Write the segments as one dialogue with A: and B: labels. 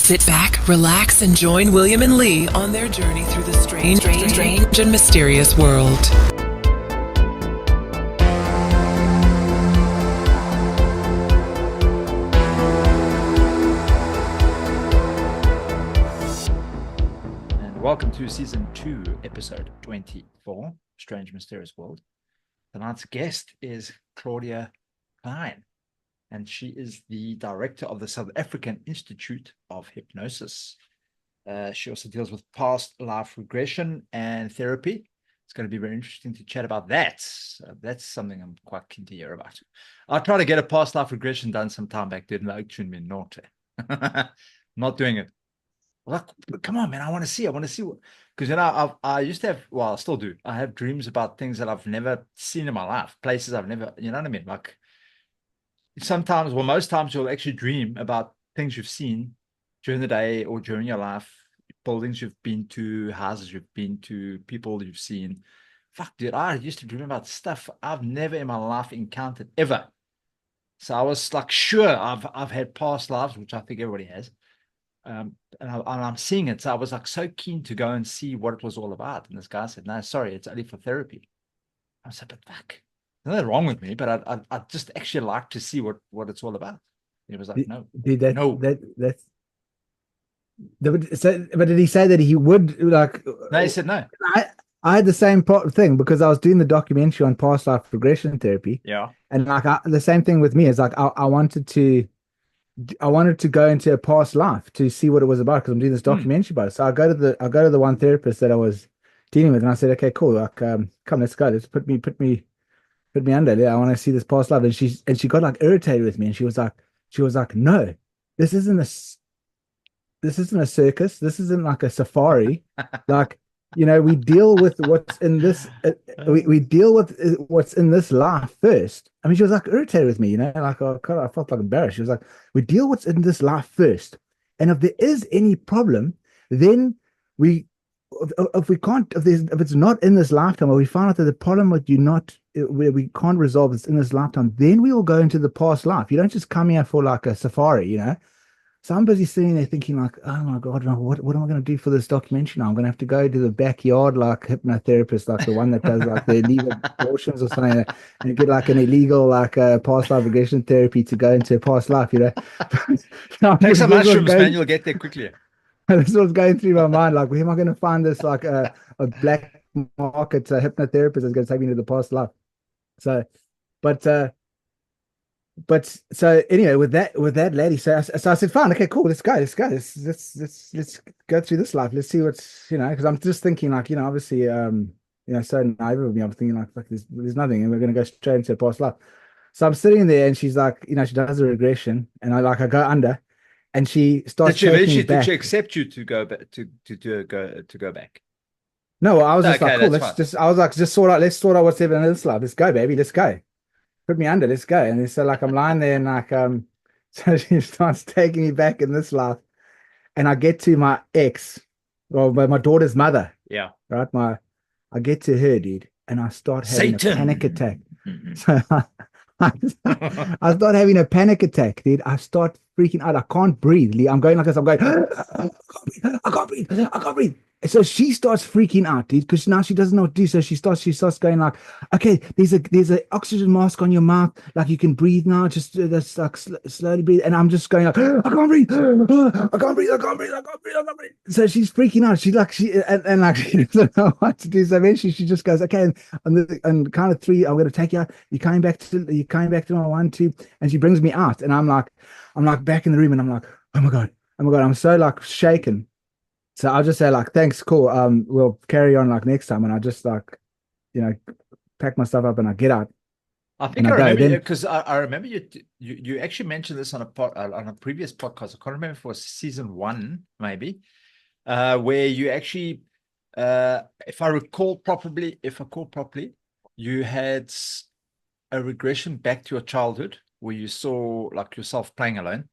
A: Sit back, relax, and join William and Lee on their journey through the strange and mysterious world.
B: And welcome to Season 2, Episode 24, Strange Mysterious World. Tonight's guest is Claudia Klein, and she is the director of the South African Institute of Hypnosis. She also deals with past life regression and therapy. It's going to be very interesting to chat about that. So that's something I'm quite keen to hear about. I tried to get a past life regression done some time back, didn't I? Me naughty. Not doing it. Like, come on, man, I want to see what, because, you know, I used to have, well, I still do. I have dreams about things that I've never seen in my life, places I've never, you know what I mean? Like, sometimes, well, most times you'll actually dream about things you've seen during the day or during your life, buildings you've been to, houses you've been to, people you've seen. Fuck, dude, I used to dream about stuff I've never in my life encountered ever. So I was like, sure, I've had past lives, which I think everybody has. And I'm seeing it. So I was like so keen to go and see what it was all about. And this guy said, no, sorry, it's only for therapy. I said, but fuck, there's nothing wrong with me, but I just actually like to see what it's all about. And he was like, no.
C: But did he say that he would, like?
B: No, he said no.
C: I had the same thing because I was doing the documentary on past life regression therapy.
B: Yeah.
C: And like the same thing with me is like I wanted to go into a past life to see what it was about because I'm doing this documentary about it. So I go to the one therapist that I was dealing with, and I said, okay, cool, like come, let's go, let's put me under there. I want to see this past life. And she got like irritated with me, and she was like, no, this isn't a circus, this isn't like a safari. Like, you know, we deal with what's in this we deal with what's in this life first. I mean, she was like irritated with me, you know, like I felt like embarrassed. She was like, we deal what's in this life first, and if there is any problem, then if it's not in this lifetime, or we find out that the problem with where we can't resolve is in this lifetime, then we will go into the past life. You don't just come here for like a safari, you know. So I'm busy sitting there thinking like, oh my God, what am I going to do for this documentary now? I'm going to have to go to the backyard like hypnotherapist, like the one that does like the illegal abortions or something, and get like an illegal like past life regression therapy to go into a past life, you know.
B: Take some mushrooms, man, you'll get there quickly.
C: This was going through my mind, like, where am I going to find this like a black market hypnotherapist that's going to take me to the past life? So, but so anyway, with that lady, so I said, fine, okay, cool, let's go, let's go through this life, let's see what's, you know, because I'm just thinking like, you know, obviously, you know, so naive of me, I'm thinking like, fuck, there's nothing, and we're going to go straight into a past life. So I'm sitting there, and she's like, you know, she does a regression, and I go under, and she starts. Did
B: she accept you to go back to go back?
C: No, I was just okay, like, cool, let's sort out what's in this life. Let's go, baby, let's go. Put me under, let's go. And so like I'm lying there, and like so she starts taking me back in this life, and I get to my ex, or my daughter's mother.
B: Yeah.
C: Right. I get to her, dude, and I start having a panic attack.
B: Mm-hmm.
C: So I start having a panic attack, dude. I start freaking out. I can't breathe, Lee. I'm going like this. I'm going, I can't breathe. So she starts freaking out, dude, because now she doesn't know what to do. So she starts going like, okay, there's a oxygen mask on your mouth, like you can breathe now, just that's like slowly breathe. And I'm just going like, I can't breathe, I can't breathe. So she's freaking out. She's like, and like she doesn't know what to do. So eventually she just goes, okay, and kind of three, I'm going to take you out. You're coming back to my 1, 2, and she brings me out, and I'm like back in the room, and I'm like, oh my god, I'm so like shaken. So I'll just say like, thanks, cool. We'll carry on like next time. And I just like, you know, pack my stuff up and I get out.
B: I think I remember, because I remember you actually mentioned this on a previous podcast. I can't remember if it was season 1, maybe, where you actually, if I recall properly, you had a regression back to your childhood where you saw like yourself playing alone.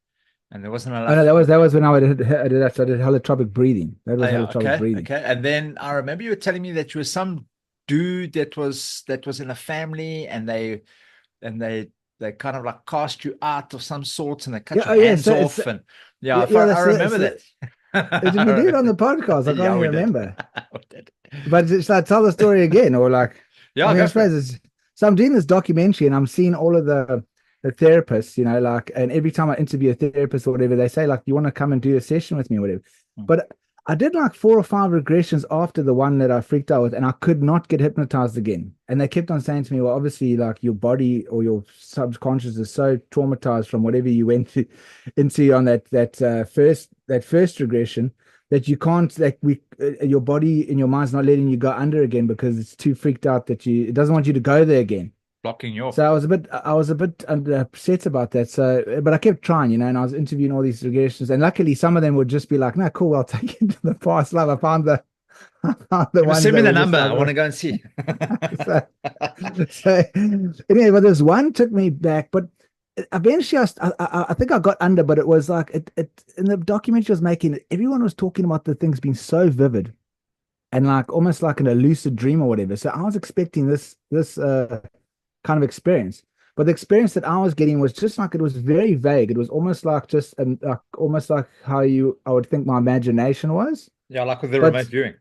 B: And there wasn't enough.
C: Oh, no, that was when I did that. So I did holotropic breathing. That was holotropic breathing.
B: Okay. And then I remember you were telling me that you were some dude that was in a family, and they they kind of like cast you out of some sorts and they cut
C: Yeah,
B: your
C: oh, yeah,
B: hands
C: so
B: off. And yeah, I
C: that's
B: remember that.
C: Did we do it on the podcast? I can't
B: Yeah,
C: even
B: we did.
C: remember.
B: We did.
C: But should I tell the story again, or like?
B: Yeah,
C: I mean,
B: go
C: I
B: for it.
C: suppose so. I'm doing this documentary, and I'm seeing all of the therapists, you know, like, and every time I interview a therapist or whatever, they say like, "You want to come and do a session with me, or whatever." But I did like 4 or 5 regressions after the one that I freaked out with, and I could not get hypnotized again. And they kept on saying to me, "Well, obviously, like your body or your subconscious is so traumatized from whatever you went into on that first regression." That you can't, like, your body and your mind's not letting you go under again because it's too freaked out that it doesn't want you to go there again.
B: Blocking you off.
C: So I was a bit upset about that. So, but I kept trying, you know, and I was interviewing all these regressions, and luckily some of them would just be like, "No, cool, I'll take you to the past life." I found the one.
B: Send me the number. I want to go and see.
C: so anyway, but this one took me back, but eventually I think I got under, but it was like it in the documentary I was making, everyone was talking about the things being so vivid and like almost like an lucid dream or whatever. So I was expecting this kind of experience, but the experience that I was getting was just like, it was very vague. It was almost like just like almost like how I would think my imagination was.
B: Yeah, like with the remote viewing.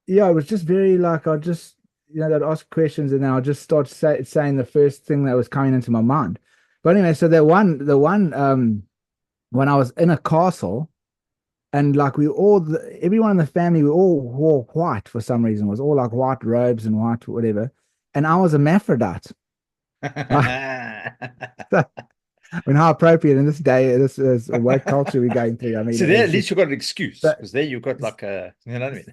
C: Yeah, it was just very like, I just, you know, they'd ask questions and then I'll just start saying the first thing that was coming into my mind. But anyway, so the one when I was in a castle, and like everyone in the family, we all wore white for some reason. It was all like white robes and white whatever. And I was a hermaphrodite. I mean, how appropriate in this day, this is what culture we're going through. I mean,
B: so there at least you got an excuse, because there you've got like a, you know what I mean?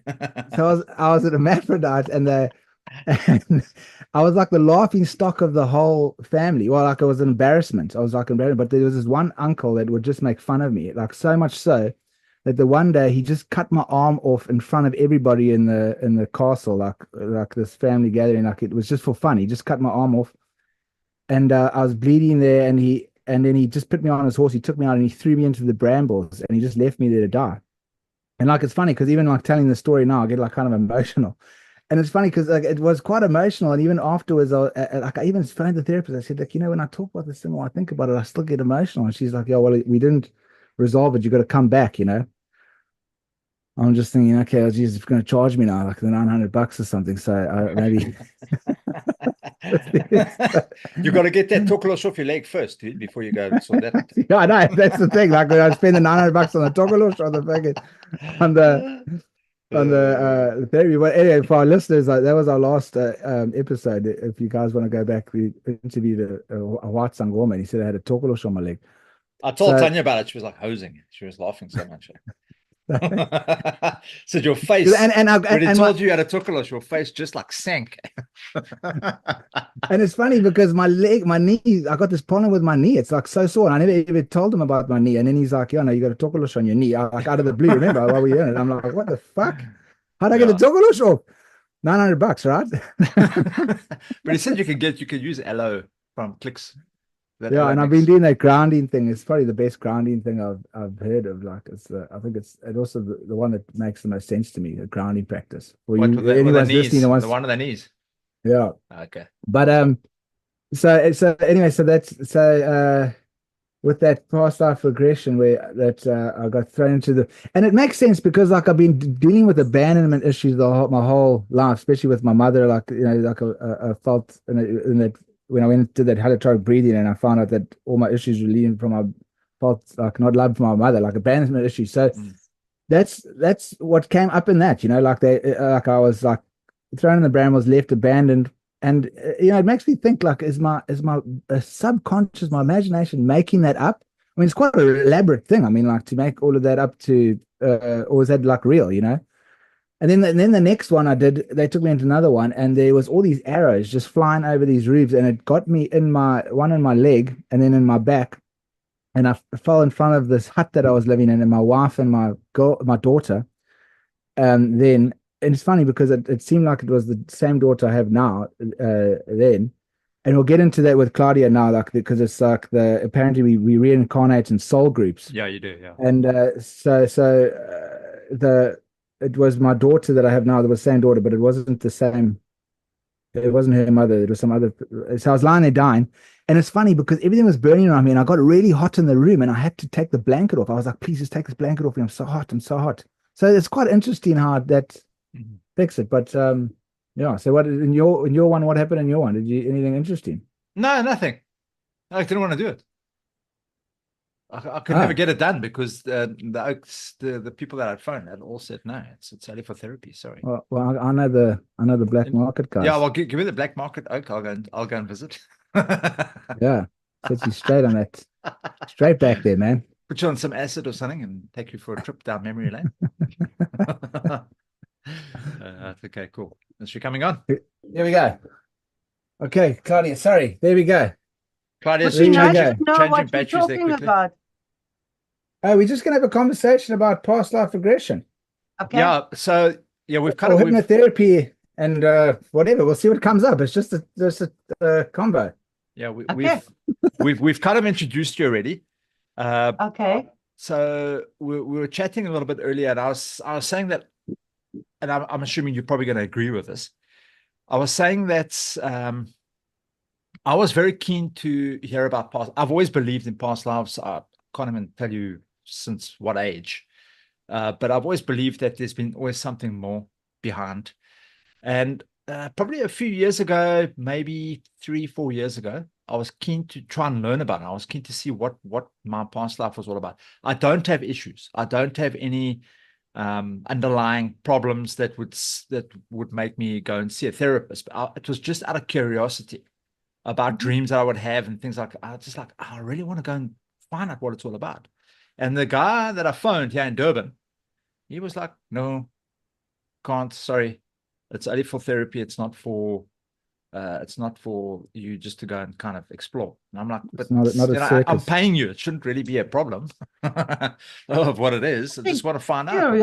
C: So I was an hermaphrodite, and I was like the laughing stock of the whole family. Well, like, it was an embarrassment. I was like embarrassed, but there was this one uncle that would just make fun of me, like so much so that the one day he just cut my arm off in front of everybody in the castle, like this family gathering. Like, it was just for fun. He just cut my arm off, and I was bleeding there, and then he just put me on his horse. He took me out and he threw me into the brambles, and he just left me there to die. And like, it's funny because even like telling the story now, I get like kind of emotional. And it's funny because like it was quite emotional, and even afterwards, I even phoned the therapist. I said, like, you know, when I talk about this thing or I think about it, I still get emotional. And she's like, "Yeah, well, we didn't resolve it. You got to come back, you know." I'm just thinking, okay, well, geez, it's going to charge me now, like the $900 or something. So maybe
B: you got to get that tokolos off your leg first, dude, before you go. So that.
C: Yeah, I know, that's the thing. Like, I spend the $900 on the tokolos or the fucking on the therapy. But anyway, for our listeners, that was our last episode. If you guys want to go back, we interviewed a white Sangoma, and he said I had a tokolos on my leg.
B: I told Tanya about it. She was like hosing. She was laughing so much. So your face, when he told you you had a tokolos, your face just like sank.
C: And it's funny because my knee, I got this problem with my knee. It's like so sore. And I never even told him about my knee. And then he's like, "Yeah, no, you got a tokolos on your knee." Like, out of the blue, remember, while we were in it. I'm like, "What the fuck? How'd I get a tokolos off?" $900, right?
B: But he said you could use LO from clicks.
C: Yeah, and I've been doing that grounding thing. It's probably the best grounding thing I've heard of. Like, I think it's also the one that makes the most sense to me, the grounding practice.
B: Or anyone's listening, the one on the knees.
C: Yeah.
B: Okay.
C: But so anyway, so with that past life regression I got thrown into and it makes sense because like I've been dealing with abandonment issues my whole life, especially with my mother. Like, you know, like I felt in that when I went to that holotropic breathing, and I found out that all my issues were leading from, I felt like not loved from my mother, like abandonment issues. So that's what came up in that, you know, like I was like thrown in the brambles, left abandoned. And you know, it makes me think, like, is my subconscious, my imagination making that up? I mean, it's quite an elaborate thing. I mean, like, to make all of that up to, or is that like real, you know? And then the next one I did, they took me into another one, and there was all these arrows just flying over these roofs, and it got me in my leg and then in my back, and I fell in front of this hut that I was living in, and my wife and my daughter. Then, and it's funny because it seemed like it was the same daughter I have now. Then, and we'll get into that with Claudia now, like, because it's like apparently we reincarnate in soul groups.
B: Yeah, you do. Yeah.
C: And it was my daughter that I have now. That was the same daughter, but it wasn't the same It wasn't her mother. It was some other. So I was lying there dying. And it's funny because everything was burning around me and I got really hot in the room and I had to take the blanket off. I was like, please just take this blanket off me. I'm so hot. I'm so hot. So it's quite interesting how that fixed it. But yeah. So what in your one, what happened in your one? Did you anything interesting?
B: No, nothing. I didn't want to do it. I could never get it done because the people that I'd phoned had all said no, it's only for therapy. Sorry.
C: Well, I know the black market guys.
B: Yeah, well, give me the black market oak. I'll go and visit.
C: Yeah, set you straight on that, straight back there, man.
B: Put you on some acid or something and take you for a trip down memory lane. Okay, cool. Is she coming on?
C: Here we go. Okay, Claudia. Sorry, there we go.
B: Claudia,
C: There you go.
B: changing batteries there quickly.
D: About.
C: Oh, we're just gonna have a conversation about past life regression.
D: Okay.
B: Yeah. So yeah, we've kind
C: Or
B: of
C: hypnotherapy and whatever. We'll see what comes up. It's just a combo.
B: Yeah,
D: Okay.
B: we've kind of introduced you already.
D: Okay.
B: So we were chatting a little bit earlier, and I was saying that, and I'm assuming you're probably going to agree with this. I was saying that I was very keen to hear about past. I've always believed in past lives. I can't even tell you since what age, but I've always believed that there's been always something more behind. And probably a few years ago, maybe 3-4 years ago, I was keen to try and learn about it. I was keen to see what my past life was all about. I don't have issues. I don't have any underlying problems that would make me go and see a therapist. But it was just out of curiosity about dreams that I would have and things like that. I was just like, I really want to go and find out what it's all about. And the guy that I phoned here in Durban, he was like, no, can't, sorry. It's only for therapy. It's not for you just to go and kind of explore. And I'm like, but
C: not a circus.
B: I'm paying you. It shouldn't really be a problem of what it is. I just want to find out.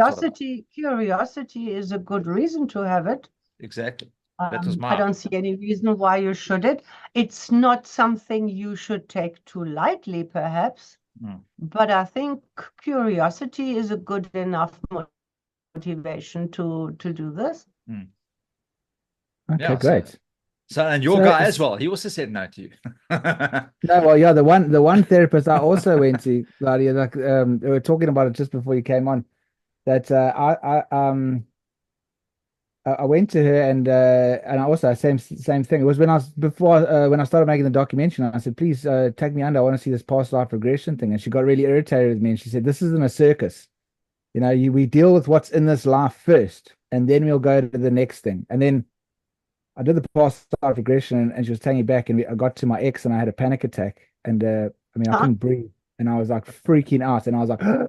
D: Curiosity is a good reason to have it.
B: Exactly. That was
D: I don't see any reason why you shouldn't. It's not something you should take too lightly, perhaps. But I think curiosity is a good enough motivation to do this.
C: Okay,
B: Yeah,
C: great.
B: So and your guy as well, he also said no to you.
C: No, well, yeah, the one therapist I also went to, Claudia, like we were talking about it just before you came on, that I went to her and I also same thing. It was when I started making the documentary, and I said, please take me under. I want to see this past life regression thing. And she got really irritated with me, and she said, this isn't a circus. You know, we deal with what's in this life first, and then we'll go to the next thing. And then I did the past life regression, and she was taking me back, and I got to my ex, and I had a panic attack, and I couldn't breathe, and I was like freaking out, and I was like, I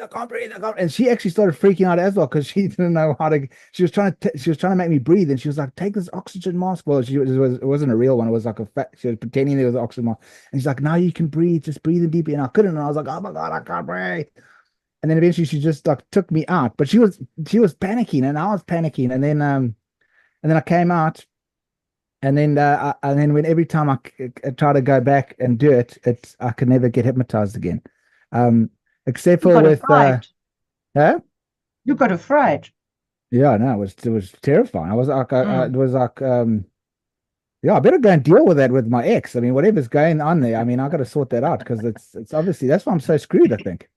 C: can't breathe. And she actually started freaking out as well because she didn't know how to. She was trying to make me breathe, and she was like, "Take this oxygen mask." Well, it wasn't a real one. It was like she was pretending there was an oxygen mask, and she's like, "Now you can breathe. Just breathe in deeply." And I couldn't, and I was like, "Oh my God, I can't breathe." And then eventually she just like took me out, but she was panicking, and I was panicking, and then I came out, and then when every time I try to go back and do it, I could never get hypnotized again, except for with huh?
D: You got a fright.
C: Yeah, no, it was terrifying. I was like, it was like, yeah, I better go and deal with that with my ex. I mean, whatever's going on there, I mean, I got to sort that out because it's obviously that's why I'm so screwed, I think.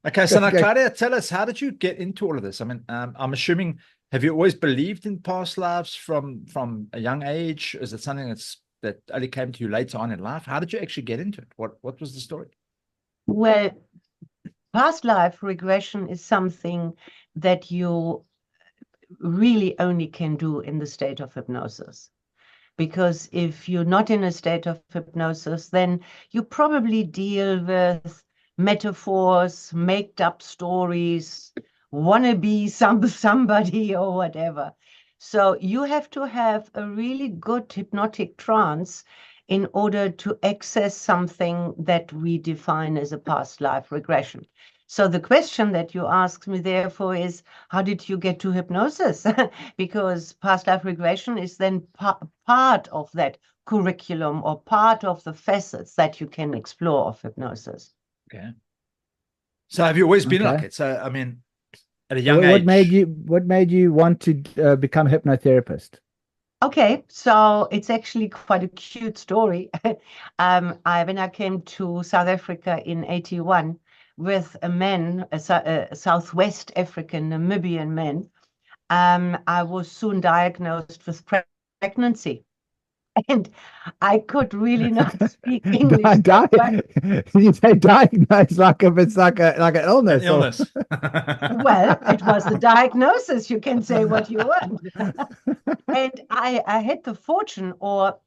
B: Okay, so now, Claudia, tell us, how did you get into all of this? I mean, I'm assuming, have you always believed in past lives from a young age? Is it something that only came to you later on in life? How did you actually get into it? What was the story?
D: Well, past life regression is something that you really only can do in the state of hypnosis. Because if you're not in a state of hypnosis, then you probably deal with metaphors, made up stories, wannabe somebody or whatever. So you have to have a really good hypnotic trance in order to access something that we define as a past life regression. So the question that you asked me therefore is, how did you get to hypnosis? Because past life regression is then part of that curriculum or part of the facets that you can explore of hypnosis.
B: Okay. So have you always been like it? So, I mean, at a young
C: What made
B: age.
C: you want to become a hypnotherapist?
D: Okay, so it's actually quite a cute story. When I came to South Africa in 81 with a man, a Southwest African Namibian man, I was soon diagnosed with pregnancy. And I could really not speak English so well.
C: You say diagnosed like if it's like an
B: An
C: illness or
B: illness.
D: Well, it was the diagnosis. You can say what you want. And I had the fortune, or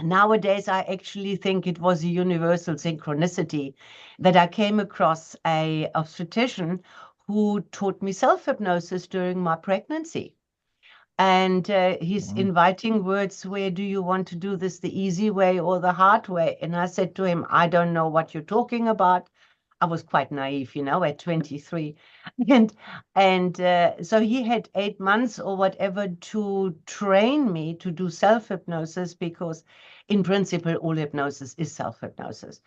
D: nowadays I actually think it was a universal synchronicity, that I came across a obstetrician who taught me self-hypnosis during my pregnancy. And his
C: Wow.
D: inviting words, where do you want to do this, the easy way or the hard way? And I said to him, I don't know what you're talking about. I was quite naive, at 23. And so he had 8 months or whatever to train me to do self-hypnosis, because in principle, all hypnosis is self-hypnosis.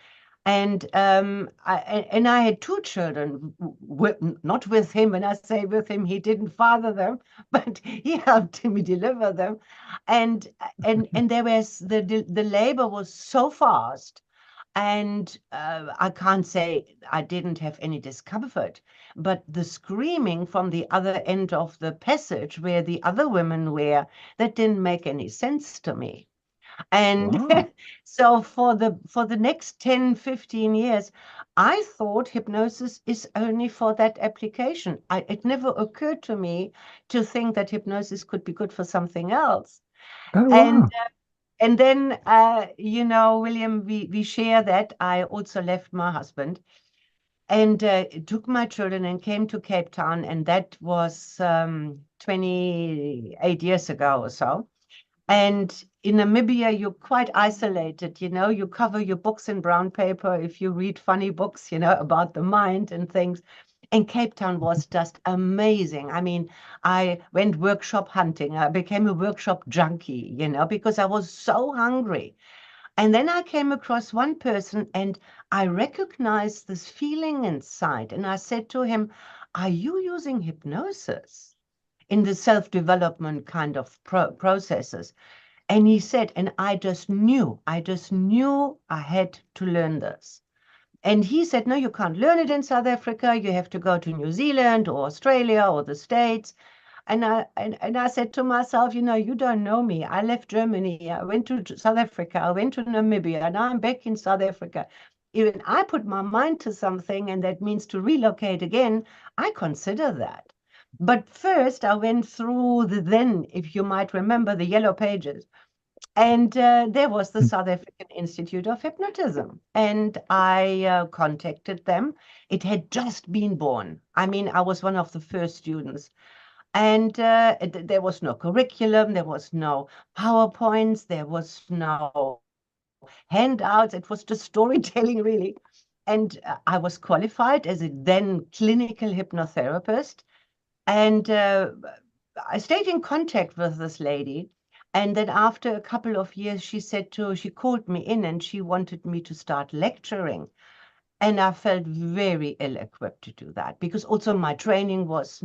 D: And I had two children, not with him. When I say with him, he didn't father them, but he helped me deliver them. And there was the labor was so fast, and I can't say I didn't have any discomfort, but the screaming from the other end of the passage where the other women were, that didn't make any sense to me. And
C: Wow.
D: so for the next 10, 15 years, I thought hypnosis is only for that application. It never occurred to me to think that hypnosis could be good for something else.
C: Oh
D: And
C: wow.
D: and then, William, we share that. I also left my husband and took my children and came to Cape Town, and that was 28 years ago or so. And in Namibia, you're quite isolated, you cover your books in brown paper if you read funny books, about the mind and things. And Cape Town was just amazing. I mean, I went workshop hunting. I became a workshop junkie, because I was so hungry. And then I came across one person and I recognized this feeling inside. And I said to him, are you using hypnosis in the self-development kind of processes? And he said, and I just knew I had to learn this. And he said, no, you can't learn it in South Africa. You have to go to New Zealand or Australia or the States. And I said to myself, you don't know me. I left Germany. I went to South Africa. I went to Namibia. And now I'm back in South Africa. Even I put my mind to something, and that means to relocate again, I consider that. But first, I went through then, if you might remember, the yellow pages. And there was the South African Institute of Hypnotism. And I contacted them. It had just been born. I mean, I was one of the first students. And there was no curriculum, there was no PowerPoints, there was no handouts. It was just storytelling, really. And I was qualified as a then clinical hypnotherapist. And I stayed in contact with this lady. And then after a couple of years, she called me in and she wanted me to start lecturing. And I felt very ill-equipped to do that, because also my training was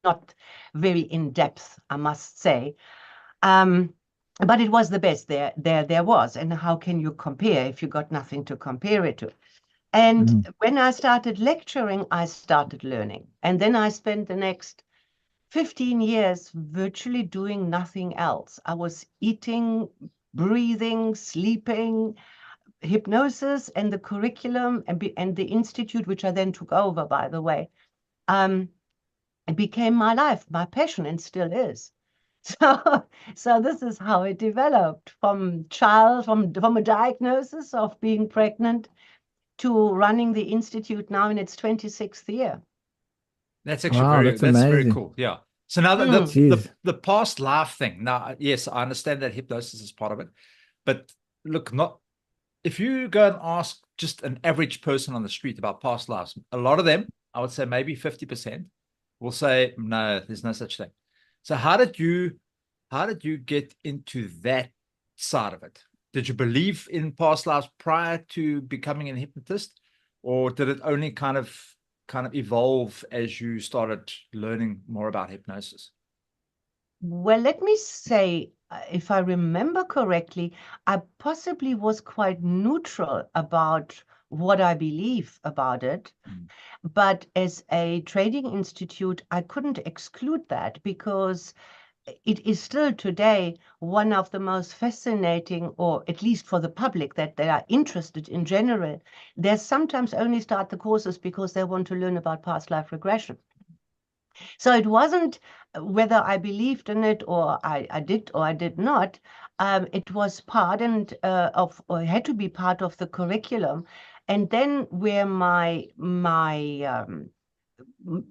D: not very in-depth, I must say. But it was the best there was. And how can you compare if you got nothing to compare it to? And when I started lecturing, I started learning. And then I spent the next 15 years virtually doing nothing else. I was eating, breathing, sleeping, hypnosis, and the curriculum and the institute, which I then took over, by the way. It became my life, my passion, and still is. So this is how it developed from a diagnosis of being pregnant to running the institute now in its 26th year.
B: That's actually
C: Wow, that's
B: very
C: amazing.
B: cool. Yeah. So now
C: Jeez.
B: the past life thing. Now, yes, I understand that hypnosis is part of it, but look, if you go and ask just an average person on the street about past lives, a lot of them, I would say maybe 50%, will say, no, there's no such thing. So how did you get into that side of it? Did you believe in past lives prior to becoming a hypnotist, or did it only kind of kind of evolve as you started learning more about hypnosis?
D: Well, let me say, if I remember correctly, I possibly was quite neutral about what I believe about it. But as a training institute, I couldn't exclude that, because it is still today one of the most fascinating, or at least for the public that they are interested in general. They sometimes only start the courses because they want to learn about past life regression. So it wasn't whether I believed in it or I did or I did not. It was part of, or had to be part of the curriculum. And then where my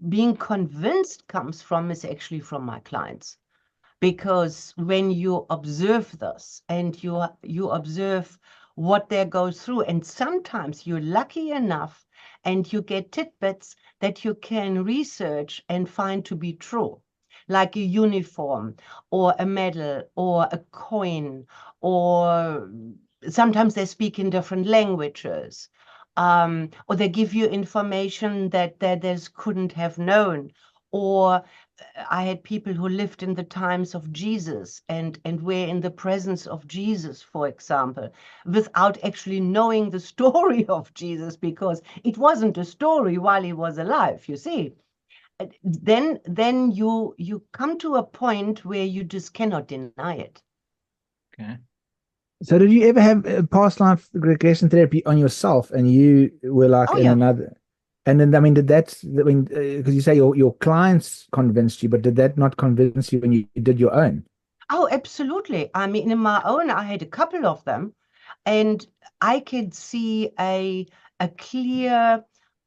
D: being convinced comes from is actually from my clients. Because when you observe this and you observe what they go through, and sometimes you're lucky enough and you get tidbits that you can research and find to be true, like a uniform or a medal or a coin, or sometimes they speak in different languages, or they give you information that others couldn't have known. Or I had people who lived in the times of Jesus and were in the presence of Jesus, for example, without actually knowing the story of Jesus, because it wasn't a story while he was alive, you see. Then you come to a point where you just cannot deny it.
B: Okay.
C: So did you ever have past life regression therapy on yourself, and you were like
D: Oh,
C: in
D: yeah.
C: another? And then, I mean, because you say your clients convinced you, but did that not convince you when you did your own?
D: Oh, absolutely. I mean, in my own, I had a couple of them, and I could see a clear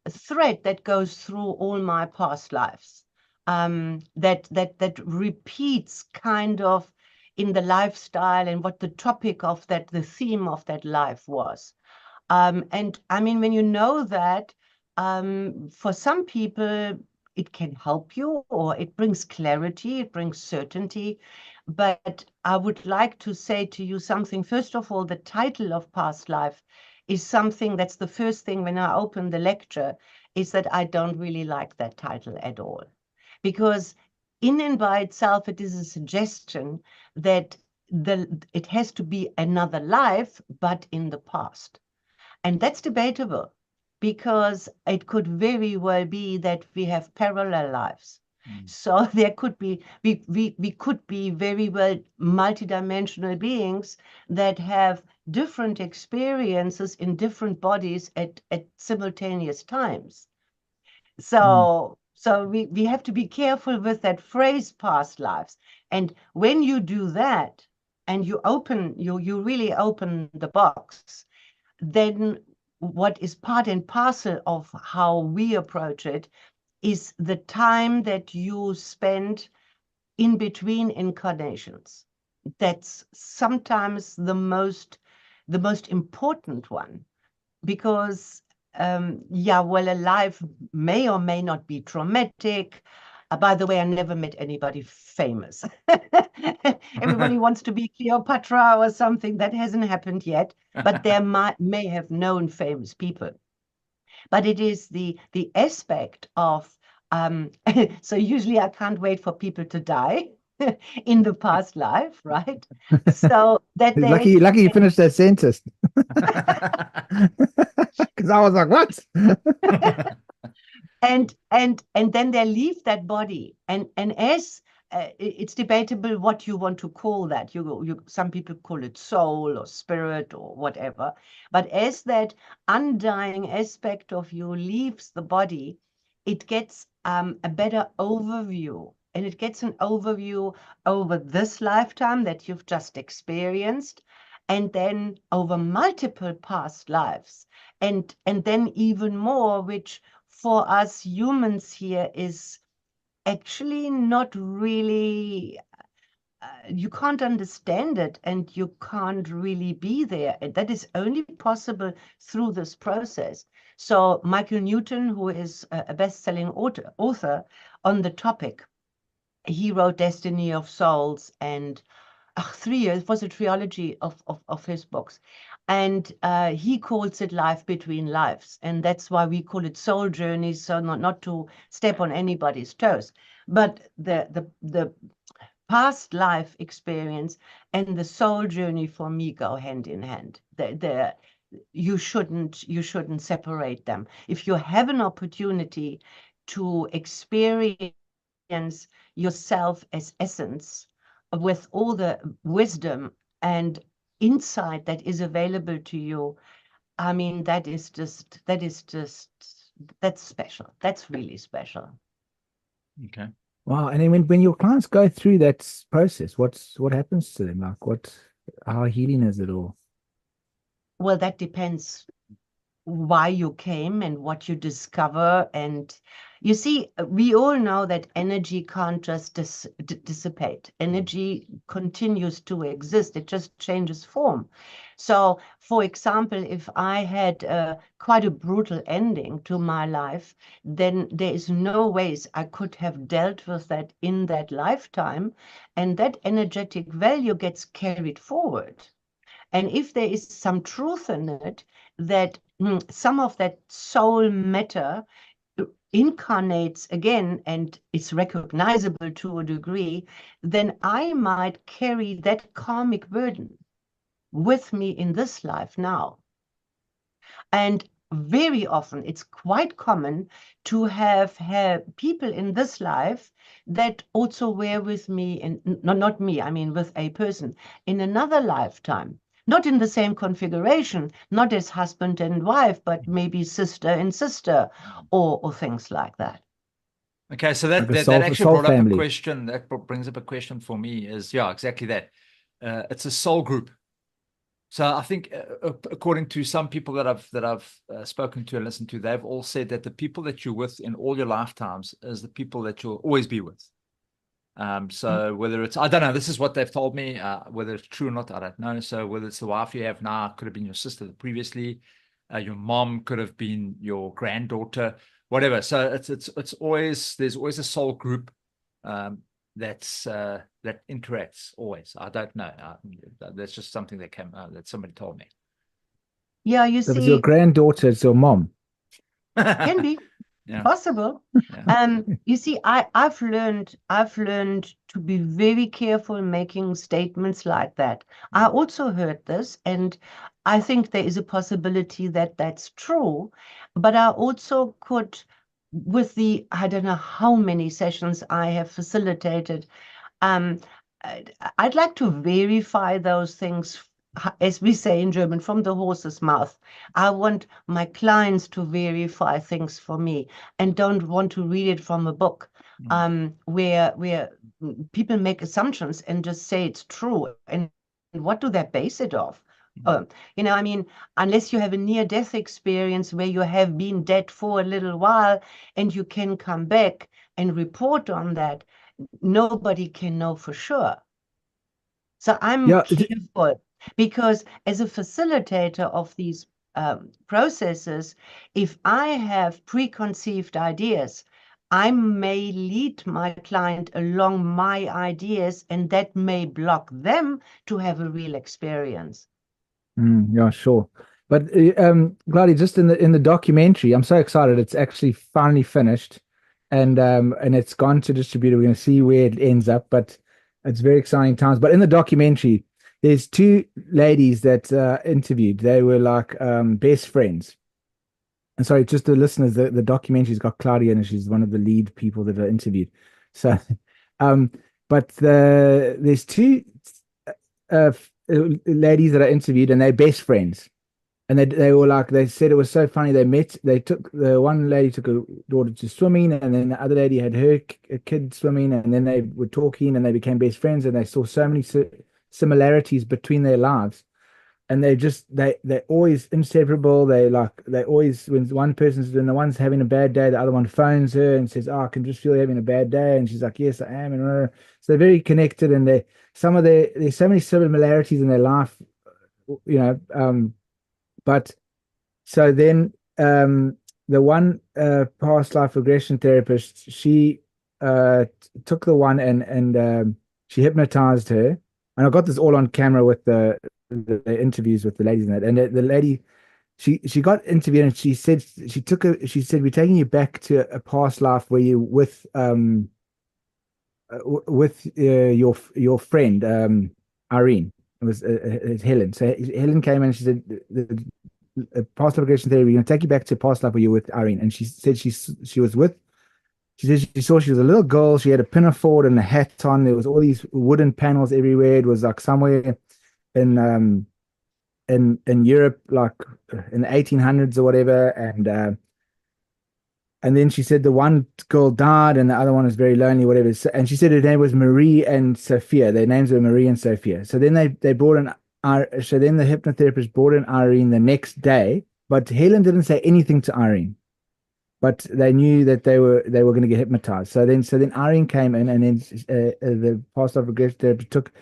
D: thread that goes through all my past lives. That repeats kind of in the lifestyle and what the topic of that, the theme of that life was. And I mean, when you know that, for some people, it can help you, or it brings clarity, it brings certainty. But I would like to say to you something. First of all, the title of past life is something that's the first thing when I open the lecture, is that I don't really like that title at all. Because in and by itself, it is a suggestion that it has to be another life, but in the past. And that's debatable, because it could very well be that we have parallel lives. So there could be, we could be very well multidimensional beings that have different experiences in different bodies at simultaneous times. So we have to be careful with that phrase, past lives. And when you do that, and you really open the box, then what is part and parcel of how we approach it is the time that you spend in between incarnations. That's sometimes the most important one, because yeah, well, a life may or may not be traumatic. By the way, I never met anybody famous. Everybody wants to be Cleopatra or something. That hasn't happened yet, but there may have known famous people. But it is the aspect of, so usually I can't wait for people to die in the past life, right? So that they
C: Lucky you finished that sentence. Because I was like, what?
D: and then they leave that body, and as it's debatable what you want to call that. Some people call it soul or spirit or whatever, but as that undying aspect of you leaves the body, it gets a better overview, and it gets an overview over this lifetime that you've just experienced, and then over multiple past lives, and then even more, which for us humans here is actually not really, you can't understand it, and you can't really be there. And that is only possible through this process. So Michael Newton, who is a best-selling author on the topic, he wrote Destiny of Souls, and 3 years, it was a trilogy of his books. And he calls it life between lives. And that's why we call it soul journeys, so not to step on anybody's toes. But the past life experience and the soul journey for me go hand in hand. You shouldn't separate them. If you have an opportunity to experience yourself as essence with all the wisdom and insight that is available to you, I mean, that's special. That's really special.
B: Okay.
C: Wow. And then when your clients go through that process, what happens to them? Like how healing is it all?
D: Well, that depends why you came and what you discover. And you see, we all know that energy can't just dissipate. Energy continues to exist. It just changes form. So, for example, if I had quite a brutal ending to my life, then there is no ways I could have dealt with that in that lifetime. And that energetic value gets carried forward. And if there is some truth in it, that some of that soul matter incarnates again and it's recognizable to a degree, then I might carry that karmic burden with me in this life now. And very often it's quite common to have people in this life that also were with me, and not me, I mean with a person in another lifetime. Not in the same configuration, not as husband and wife, but maybe sister and sister, or things like that.
B: Okay, so
C: Like
B: that actually brought up a question. That brings up a question for me. Is exactly that. It's a soul group. So I think, according to some people that I've spoken to and listened to, they've all said that the people that you're with in all your lifetimes is the people that you'll always be with. So whether it's, I don't know, this is what they've told me, whether it's true or not, I don't know. So whether it's the wife you have now, could have been your sister previously, your mom could have been your granddaughter, whatever. So it's always, there's always a soul group that interacts always. I don't know. That's just something that that somebody told me.
D: Yeah, you
C: So
D: see,
C: it's your granddaughter, it's your mom.
D: Can be.
B: Yeah.
D: Possible.
B: Yeah.
D: You see, I've learned to be very careful making statements like that. I also heard this, and I think there is a possibility that that's true. But I also could, with I don't know how many sessions I have facilitated, I'd like to verify those things, as we say in German, from the horse's mouth. I want my clients to verify things for me and don't want to read it from a book where people make assumptions and just say it's true. And what do they base it off? I mean, unless you have a near-death experience where you have been dead for a little while and you can come back and report on that, nobody can know for sure. So I'm careful because as a facilitator of these processes, if I have preconceived ideas, I may lead my client along my ideas, and that may block them to have a real experience.
C: Yeah, sure. But Claudia, just in the documentary, I'm so excited. It's actually finally finished, and it's gone to distributor. We're going to see where it ends up, but it's very exciting times. But in the documentary, there's two ladies that interviewed. They were like best friends. And sorry, just the listeners, the documentary's got Claudia in it. She's one of the lead people that are interviewed. So, but there's two ladies that are interviewed, and they're best friends. And they were like, they said it was so funny. The one lady took her daughter to swimming, and then the other lady had her kid swimming, and then they were talking, and they became best friends, and they saw so many similarities between their lives. And they're always inseparable. They always, when when the one's having a bad day, the other one phones her and says, "Oh, I can just feel you having a bad day," and she's like, "Yes, I am." And so they're very connected, and there's so many similarities in their life, but so then the one past life regression therapist, she took the one and she hypnotized her, and I got this all on camera with the the interviews with the ladies and that. And the lady, she got interviewed and she said she said we're taking you back to a past life where you with your friend Irene. It was Helen. So Helen came in and she said the past life regression theory. We're going to take you back to a past life where you were with Irene. And she said she was with. She said she saw she was a little girl. She had a pinafore and a hat on. There was all these wooden panels everywhere. It was like somewhere in Europe, like in the 1800s or whatever. And then she said the one girl died and the other one was very lonely, whatever. So, and she said her name was Marie and Sophia. Their names were Marie and Sophia. So then they brought in, so then the hypnotherapist brought in Irene the next day, but Helen didn't say anything to Irene, but they knew that they were going to get hypnotized. So then Irene came in, and then the past life regression therapist took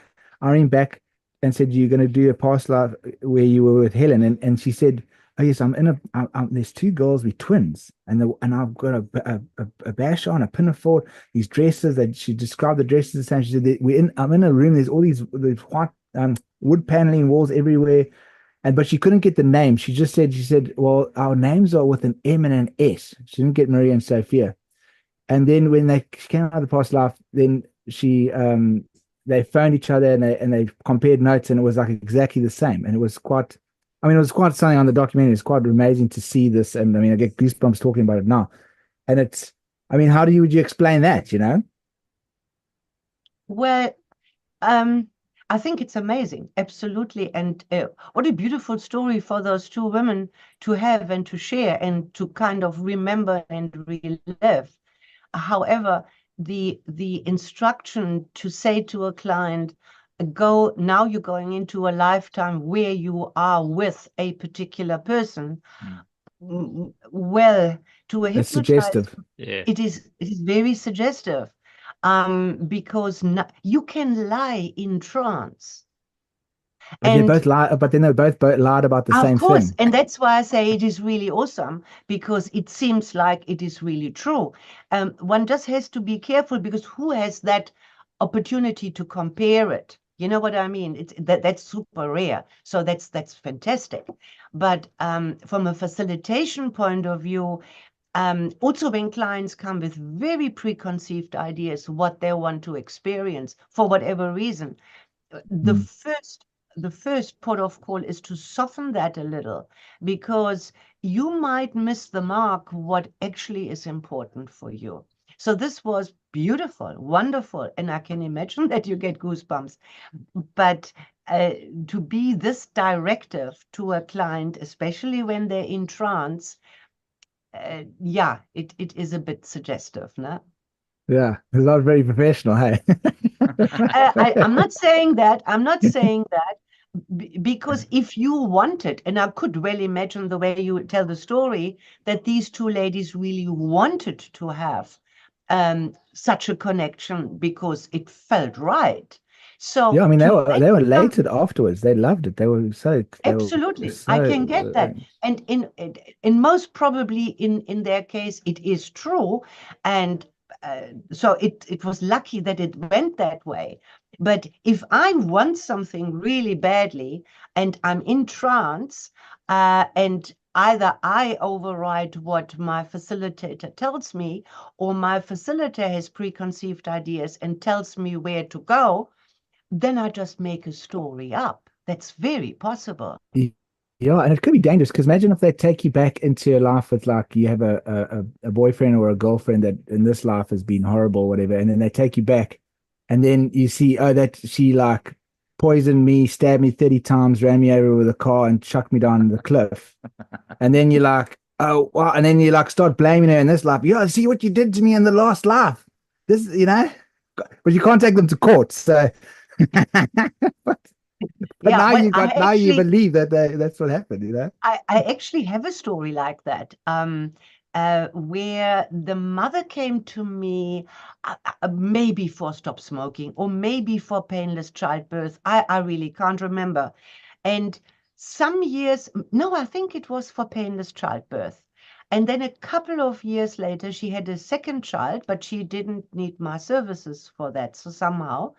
C: Irene back and said, "You're going to do a past life where you were with Helen," and she said, "Oh yes, there's two girls, we're twins, and I've got a bash on, a pinafore, these dresses." That she described the dresses the same. She said, I'm in a room. There's all these white wood paneling walls everywhere, but she couldn't get the name. She said, well, our names are with an M and an S. She didn't get Maria and Sophia. And then when they came out of the past life, then they phoned each other and they compared notes, and it was like exactly the same. And it was quite something on the documentary. It's quite amazing to see this. And I mean, I get goosebumps talking about it now. And how would you explain that,
D: Well, I think it's amazing. Absolutely. And what a beautiful story for those two women to have and to share and to kind of remember and relive. However, the instruction to say to a client, now you're going into a lifetime where you are with a particular person. Well, to a hypnotized,
C: suggestive.
B: Yeah.
D: it is very suggestive, because you can lie in trance.
C: But they both lie, but then they both lied about the same
D: course,
C: thing.
D: And that's why I say it is really awesome, because it seems like it is really true. One just has to be careful, because who has that opportunity to compare it? You know what I mean? That's super rare. So that's fantastic. But from a facilitation point of view, also when clients come with very preconceived ideas, what they want to experience for whatever reason, the first port of call is to soften that a little, because you might miss the mark what actually is important for you. So this was beautiful, wonderful, and I can imagine that you get goosebumps. But to be this directive to a client, especially when they're in trance, it is a bit suggestive, no?
C: Yeah, it's not very professional, hey?
D: I'm not saying that. Because if you wanted, and I could well imagine the way you tell the story, that these two ladies really wanted to have such a connection because it felt right. So
C: yeah, I mean, they were elated afterwards. They loved it. They were so
D: absolutely. I can get that. And in most probably in their case, it is true. And so it was lucky that it went that way. But if I want something really badly and I'm in trance, and either I override what my facilitator tells me, or my facilitator has preconceived ideas and tells me where to go, then I just make a story up. That's very possible.
C: Yeah, and it could be dangerous, because imagine if they take you back into your life with, like, you have a boyfriend or a girlfriend that in this life has been horrible, whatever, and then they take you back, and then you see, oh, that she like poisoned me, stabbed me 30 times, ran me over with a car, and chucked me down the cliff, and then you're like, oh, wow, and then you like start blaming her in this life. Yeah, see what you did to me in the last life. This, but you can't take them to court, so. But now you believe that that's what happened,
D: I actually have a story like that, where the mother came to me, maybe for stop smoking or maybe for painless childbirth. I really can't remember. And I think it was for painless childbirth. And then a couple of years later, she had a second child, but she didn't need my services for that. So somehow.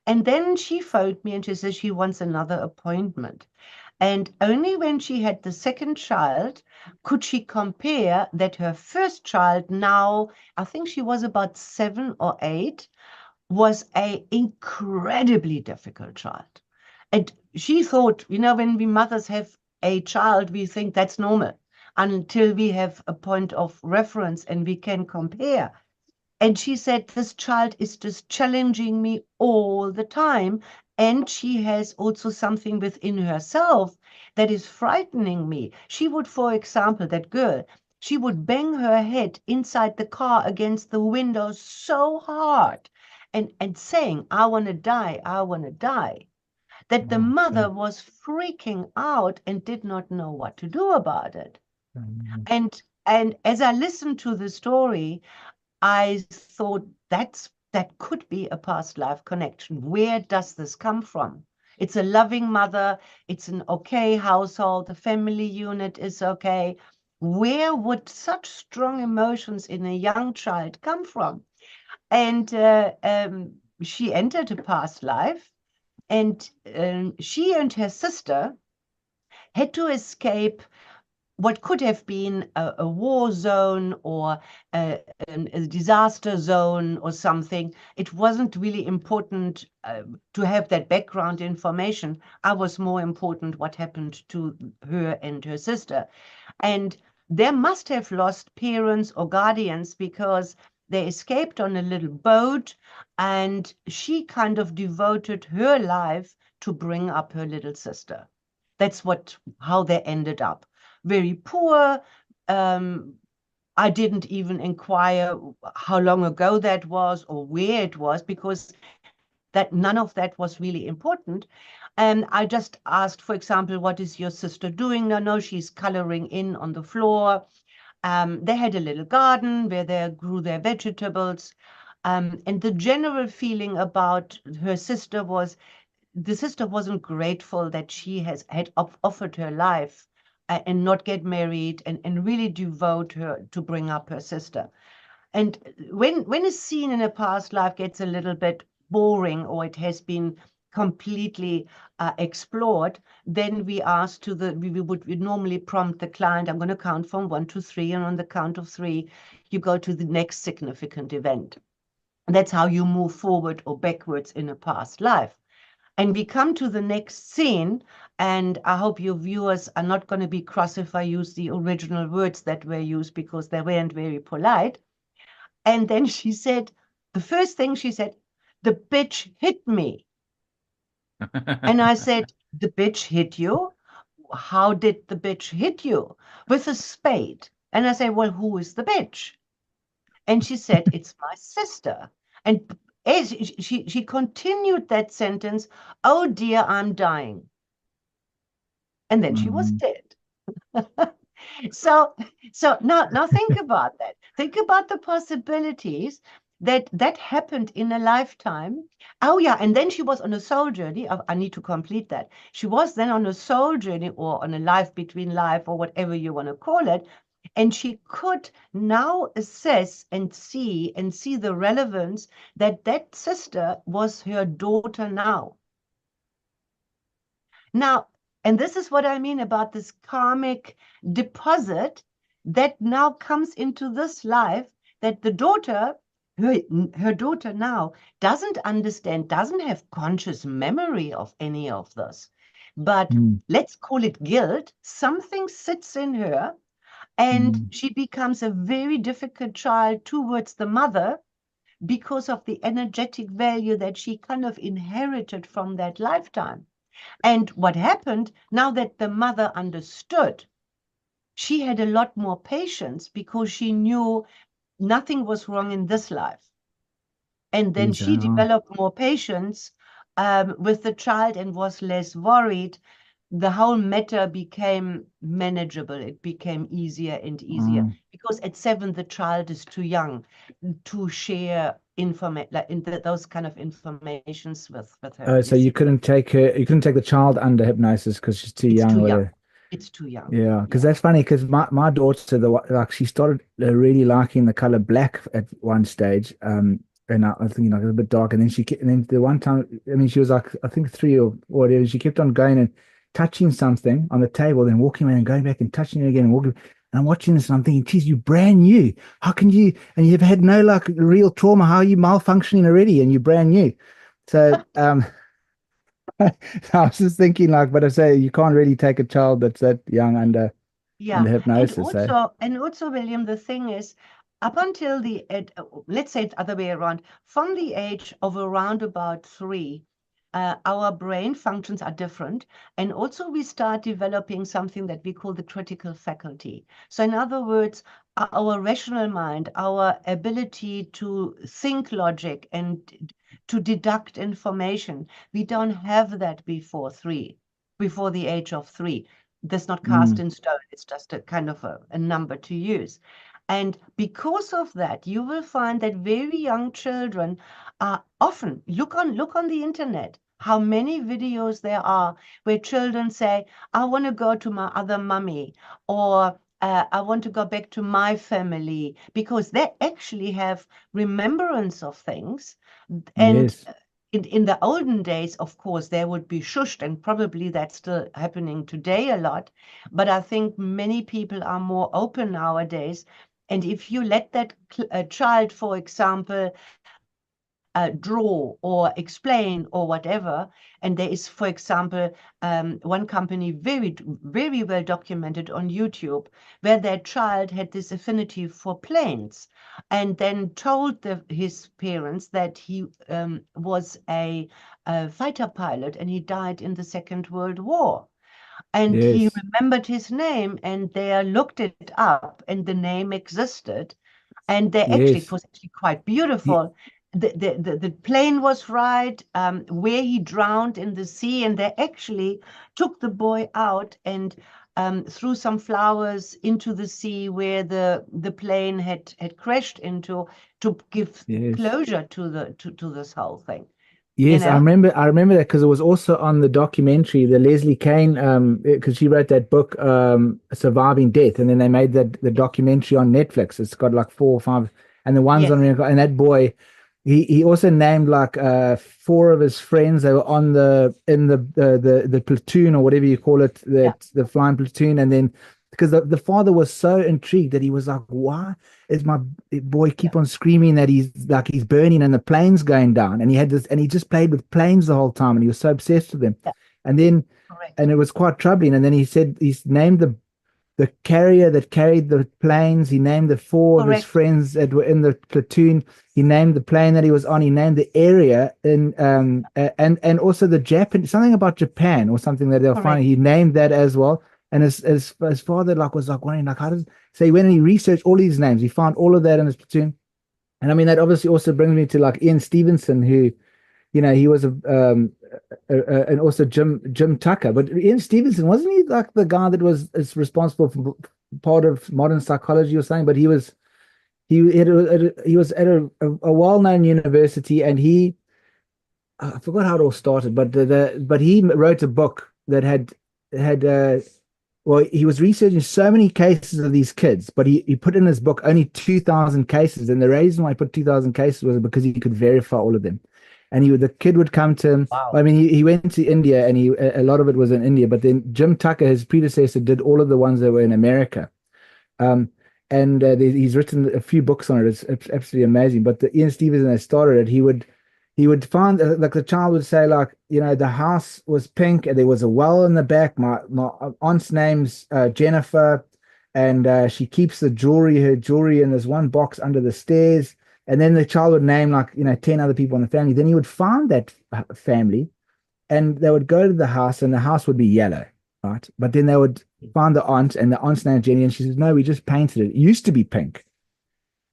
D: And then she phoned me and she says she wants another appointment. And only when she had the second child could she compare that her first child, now I think she was about 7 or 8, was an incredibly difficult child. And she thought, when we mothers have a child, we think that's normal until we have a point of reference and we can compare. And she said, this child is just challenging me all the time. And she has also something within herself that is frightening me. She would, for example, that girl, she would bang her head inside the car against the window so hard and saying, I want to die, I want to die, that the mother was freaking out and did not know what to do about it. And as I listened to the story, I thought that could be a past life connection. Where does this come from? It's a loving mother. It's an okay household. The family unit is okay. Where would such strong emotions in a young child come from? And she entered a past life, and she and her sister had to escape what could have been a war zone or a disaster zone or something. It wasn't really important to have that background information. I was more important what happened to her and her sister. And they must have lost parents or guardians because they escaped on a little boat, and she kind of devoted her life to bring up her little sister. That's how they ended up. Very poor. I didn't even inquire how long ago that was or where it was, because none of that was really important. And I just asked, for example, what is your sister doing? No, she's coloring in on the floor. They had a little garden where they grew their vegetables. And the general feeling about her sister was, the sister wasn't grateful that she had offered her life and not get married and really devote her to bring up her sister. And when a scene in a past life gets a little bit boring or it has been completely explored, then we would normally prompt the client, I'm going to count from 1 to 3, and on the count of 3, you go to the next significant event. And that's how you move forward or backwards in a past life. And we come to the next scene, and I hope your viewers are not going to be cross if I use the original words that were used, because they weren't very polite. And then she said, the first thing she said, the bitch hit me. And I said, the bitch hit you? How did the bitch hit you? With a spade. And I said, well, who is the bitch? And she said, it's my sister. And as she continued that sentence, oh dear, I'm dying. And then she was dead. So now think about that. Think about the possibilities that happened in a lifetime. Oh yeah, and then she was on a soul journey. I need to complete that. She was then on a soul journey, or on a life between life, or whatever you want to call it. And she could now assess and see the relevance that sister was her daughter now. Now, and this is what I mean about this karmic deposit that now comes into this life, that the daughter, her daughter now, doesn't understand, doesn't have conscious memory of any of this. But let's call it guilt. Something sits in her, and she becomes a very difficult child towards the mother because of the energetic value that she kind of inherited from that lifetime. And what happened, now that the mother understood, she had a lot more patience because she knew nothing was wrong in this life. And then she developed more patience with the child and was less worried. The whole matter became manageable. It became easier and easier because at 7, the child is too young to share those kind of informations with her.
C: So you couldn't take the child under hypnosis because she's too young.
D: Too young. It's too young.
C: Yeah, because that's funny. Because my daughter, she started really liking the color black at one stage. and I was thinking like it was a bit dark. And then and then the one time, I mean, she was like, I think 3 or whatever. She kept on going and touching something on the table, then walking away and going back and touching it again and walking. And I'm watching this and I'm thinking, geez, you're brand new. How can you, and you've had no like real trauma. How are you malfunctioning already? And you're brand new. So, I was just thinking like, but I say you can't really take a child that's that young under
D: Yeah,
C: hypnosis.
D: and also, William, the thing is, up until let's say it's the other way around, from the age of around about 3, our brain functions are different, and also we start developing something that we call the critical faculty. So, in other words, our rational mind, our ability to think logic and to deduct information, we don't have that before the age of 3. That's not cast in stone. It's just a kind of a number to use. And because of that, you will find that very young children are often, look on the internet, how many videos there are where children say, I want to go to my other mummy, or I want to go back to my family, because they actually have remembrance of things. And
C: Yes.
D: in the olden days, of course, they would be shushed, and probably that's still happening today a lot. But I think many people are more open nowadays. And if you let that child, for example, draw or explain or whatever, and there is, for example, one company very, very well documented on YouTube, where their child had this affinity for planes, and then told his parents that he was a fighter pilot and he died in the Second World War. And he
C: Yes.
D: remembered his name, and they looked it up, and the name existed. And it
C: Yes.
D: was actually quite beautiful. The plane was right, where he drowned in the sea, and they actually took the boy out and threw some flowers into the sea where the plane had crashed into, to give
C: Yes.
D: closure to this whole thing.
C: Yes, I remember that because it was also on the documentary, the Leslie Kane, because she wrote that book, Surviving Death, and then they made the documentary on Netflix. It's got like 4 or 5, and the ones
D: Yes.
C: and that boy, he also named like 4 of his friends. They were on in the platoon or whatever you call it, the flying platoon, and then because the father was so intrigued that he was like, why is my boy keep on screaming that he's burning and the plane's going down? And he just played with planes the whole time, and he was so obsessed with them. And then and it was quite troubling. And then he said he's named the carrier that carried the planes. He named the 4 of his friends that were in the platoon. He named the plane that he was on. He named the area and also the Japan, something about Japan or something that they'll find. He named that as well. And his father was wondering how does, so he went and he researched all these names. He found all of that in his platoon. And I mean, that obviously also brings me to like Ian Stevenson, who, he was and also Jim Tucker. But Ian Stevenson, wasn't he like the guy that is responsible for part of modern psychology or something? But he was at a well-known university, and I forgot how it all started, but he wrote a book that had well, he was researching so many cases of these kids, but he put in his book only 2,000 cases. And the reason why he put 2,000 cases was because he could verify all of them. And the kid would come to him.
D: Wow.
C: I mean, he went to India, and a lot of it was in India. But then Jim Tucker, his predecessor, did all of the ones that were in America. And he's written a few books on it. It's absolutely amazing. But the Ian Stevenson that started it, he would find like the child would say like, the house was pink and there was a well in the back. My aunt's name's Jennifer, and she keeps her jewelry in this one box under the stairs. And then the child would name like 10 other people in the family. Then he would find that family, and they would go to the house, and the house would be yellow, right? But then they would find the aunt, and the aunt's name Jenny, and she says, no, we just painted it. It used to be pink.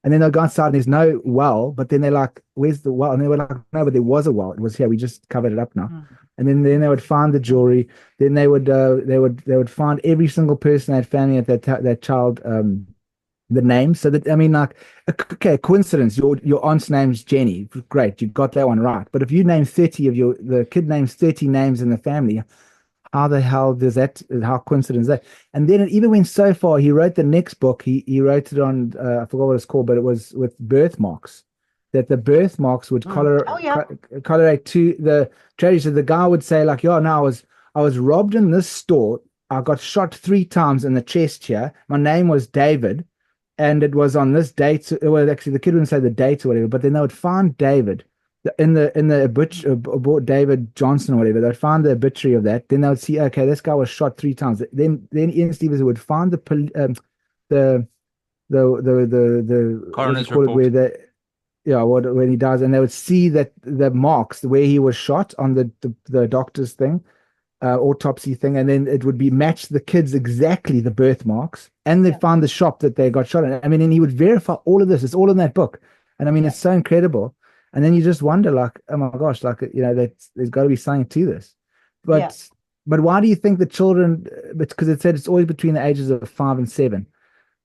C: And then they'll go outside and there's no well, but then they're like, where's the well? And they were like, no, but there was a well. It was here. We just covered it up now. And then they would find the jewelry. Then they would find every single person in that family at that child, the name. So that, I mean, like, okay, coincidence. Your aunt's name's Jenny. Great. You got that one right. But if you name 30 the kid names 30 names in the family, how the hell how coincidence is that? And then it even went so far, he wrote the next book. He wrote it on, I forgot what it's called, but it was with birthmarks. that the birthmarks would
D: Oh, yeah.
C: correlate to the tragedy. So the guy would say like, "Yeah, no, I was robbed in this store. I got shot 3 times in the chest here. My name was David, and it was on this date." Well, actually, the kid wouldn't say the date or whatever, but then they would find David in the David Johnson or whatever. They'd find the obituary of that. Then they would see, okay, this guy was shot 3 times. Then Ian Stevens would find the what do you
B: Coroner's
C: call it,
B: report.
C: where when he dies, and they would see that the marks where he was shot on the doctor's thing, autopsy thing, and then it would be match the kids exactly the birthmarks, and they'd find the shop that they got shot in. I mean, and he would verify all of this. It's all in that book, and I mean, it's so incredible. And then you just wonder, like, oh my gosh, like, that there's got to be something to this. But why do you think the children? Because it said it's always between the ages of 5 and 7.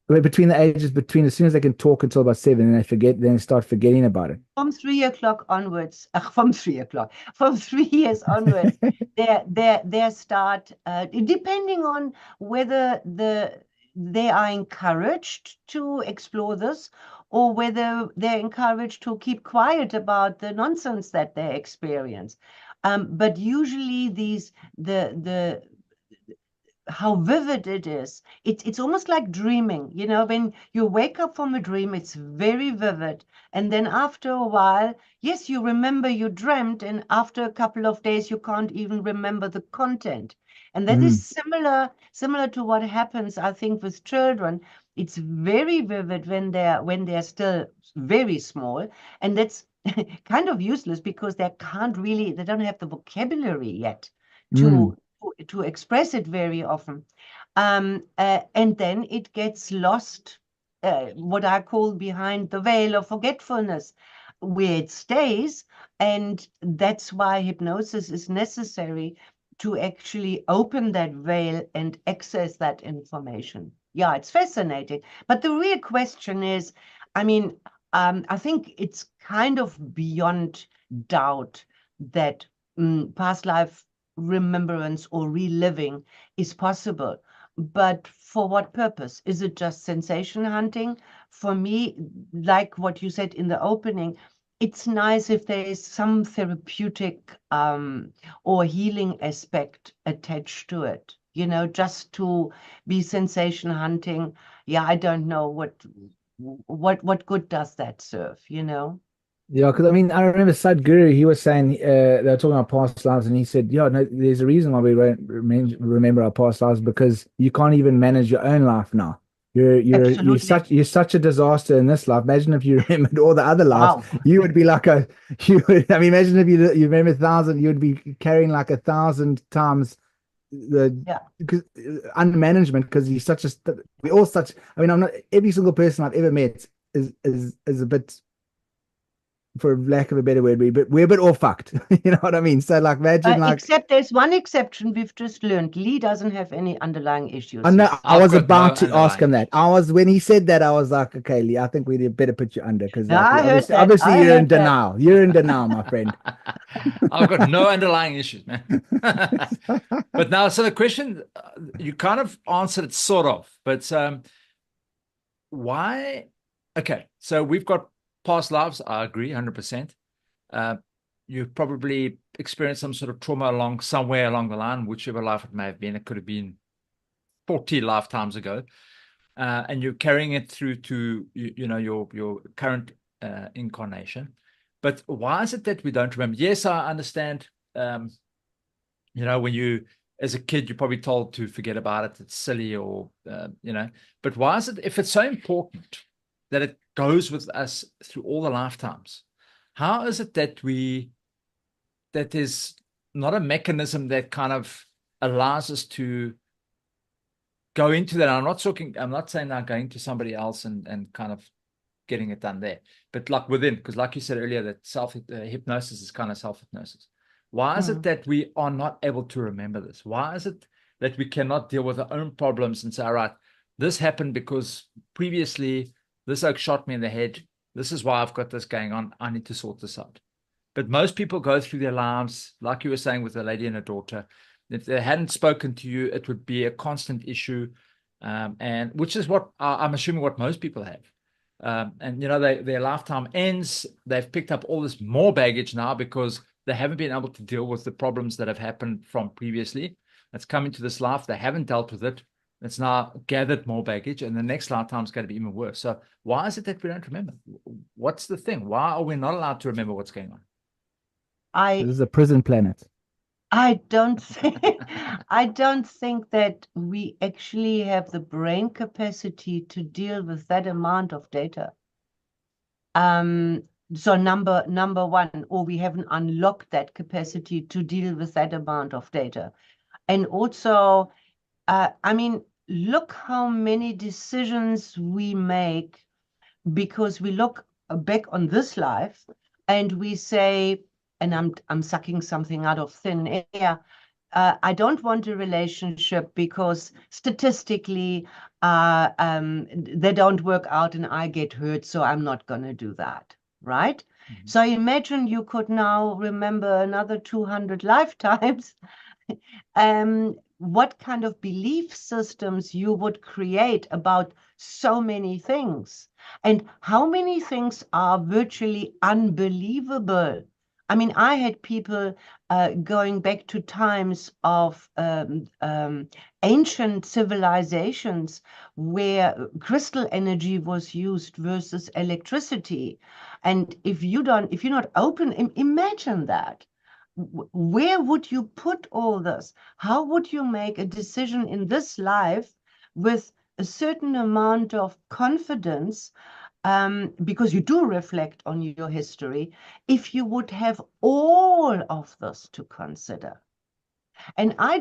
C: Between as soon as they can talk until about 7, and then they start forgetting about it.
D: From 3 o'clock onwards, from 3 o'clock, from 3 years onwards, their start, depending on whether they are encouraged to explore this, or whether they're encouraged to keep quiet about the nonsense that they experience. But usually the how vivid it is. It's almost like dreaming. When you wake up from a dream, it's very vivid. And then after a while, yes, you remember you dreamt, and after a couple of days, you can't even remember the content. And that is similar to what happens, I think, with children. It's very vivid when they're still very small, and that's kind of useless because they don't have the vocabulary yet to express it very often. And then it gets lost, what I call behind the veil of forgetfulness, where it stays. And that's why hypnosis is necessary, to actually open that veil and access that information. Yeah, it's fascinating. But the real question is, I mean, I think it's kind of beyond doubt that past life remembrance or reliving is possible. But for what purpose? Is it just sensation hunting? For me, like what you said in the opening, it's nice if there is some therapeutic or healing aspect attached to it. Just to be sensation hunting. Yeah, I don't know what good does that serve,
C: Yeah, because I mean, I remember Sadhguru, he was saying, they were talking about past lives, and he said, yeah, no, there's a reason why we won't remember our past lives, because you can't even manage your own life now. You're such a disaster in this life. Imagine if you remembered all the other lives.
D: Wow.
C: You would be like I mean, imagine if you remember 1,000, you would be carrying like 1,000 times because unmanagement, because we all such. I mean, I'm not every single person I've ever met is a bit, for lack of a better word, we're a bit all fucked. You know what I mean? So like, imagine
D: except there's one exception we've just learned. Lee doesn't have any underlying issues.
C: I know. I was about to ask him that.
B: issues.
C: When he said that, I was like, okay, Lee, I think we better put you under, because
D: obviously
C: you're in denial. You're in denial, my friend.
B: I've got no underlying issues, man. But now, so the question, you kind of answered it sort of, but why? Okay, so we've got past lives. I agree 100%. You've probably experienced some sort of trauma somewhere along the line, whichever life it may have been. It could have been 40 lifetimes ago, and you're carrying it through to your current incarnation. But why is it that we don't remember? Yes, I understand. When you, as a kid, you're probably told to forget about it. It's silly, or But why is it, if it's so important that it goes with us through all the lifetimes, how is it that is not a mechanism that kind of allows us to go into that? I'm not saying now going to somebody else and kind of getting it done there, but like within, because like you said earlier, that hypnosis is kind of self-hypnosis. Why is it that we are not able to remember this? Why is it that we cannot deal with our own problems and say, all right, this happened because previously this oak shot me in the head. This is why I've got this going on. I need to sort this out. But most people go through their lives, like you were saying with the lady and her daughter. If they hadn't spoken to you, it would be a constant issue, and which is what I'm assuming what most people have. and their lifetime ends. They've picked up all this more baggage now because they haven't been able to deal with the problems that have happened from previously. It's come into this life. They haven't dealt with it. It's now gathered more baggage, and the next lifetime is going to be even worse. So why is it that we don't remember? What's the thing? Why are we not allowed to remember what's going on?
C: This is a prison planet.
D: I don't think that we actually have the brain capacity to deal with that amount of data. So number one, or we haven't unlocked that capacity to deal with that amount of data. And also, I mean, look how many decisions we make because we look back on this life and we say, and I'm sucking something out of thin air, I don't want a relationship because statistically they don't work out and I get hurt, so I'm not going to do that, right? Mm-hmm. So imagine you could now remember another 200 lifetimes. What kind of belief systems you would create about so many things, and how many things are virtually unbelievable. I mean, I had people going back to times of ancient civilizations where crystal energy was used versus electricity. And if you're not open, imagine that. Where would you put all this? How would you make a decision in this life with a certain amount of confidence, because you do reflect on your history, if you would have all of this to consider? And I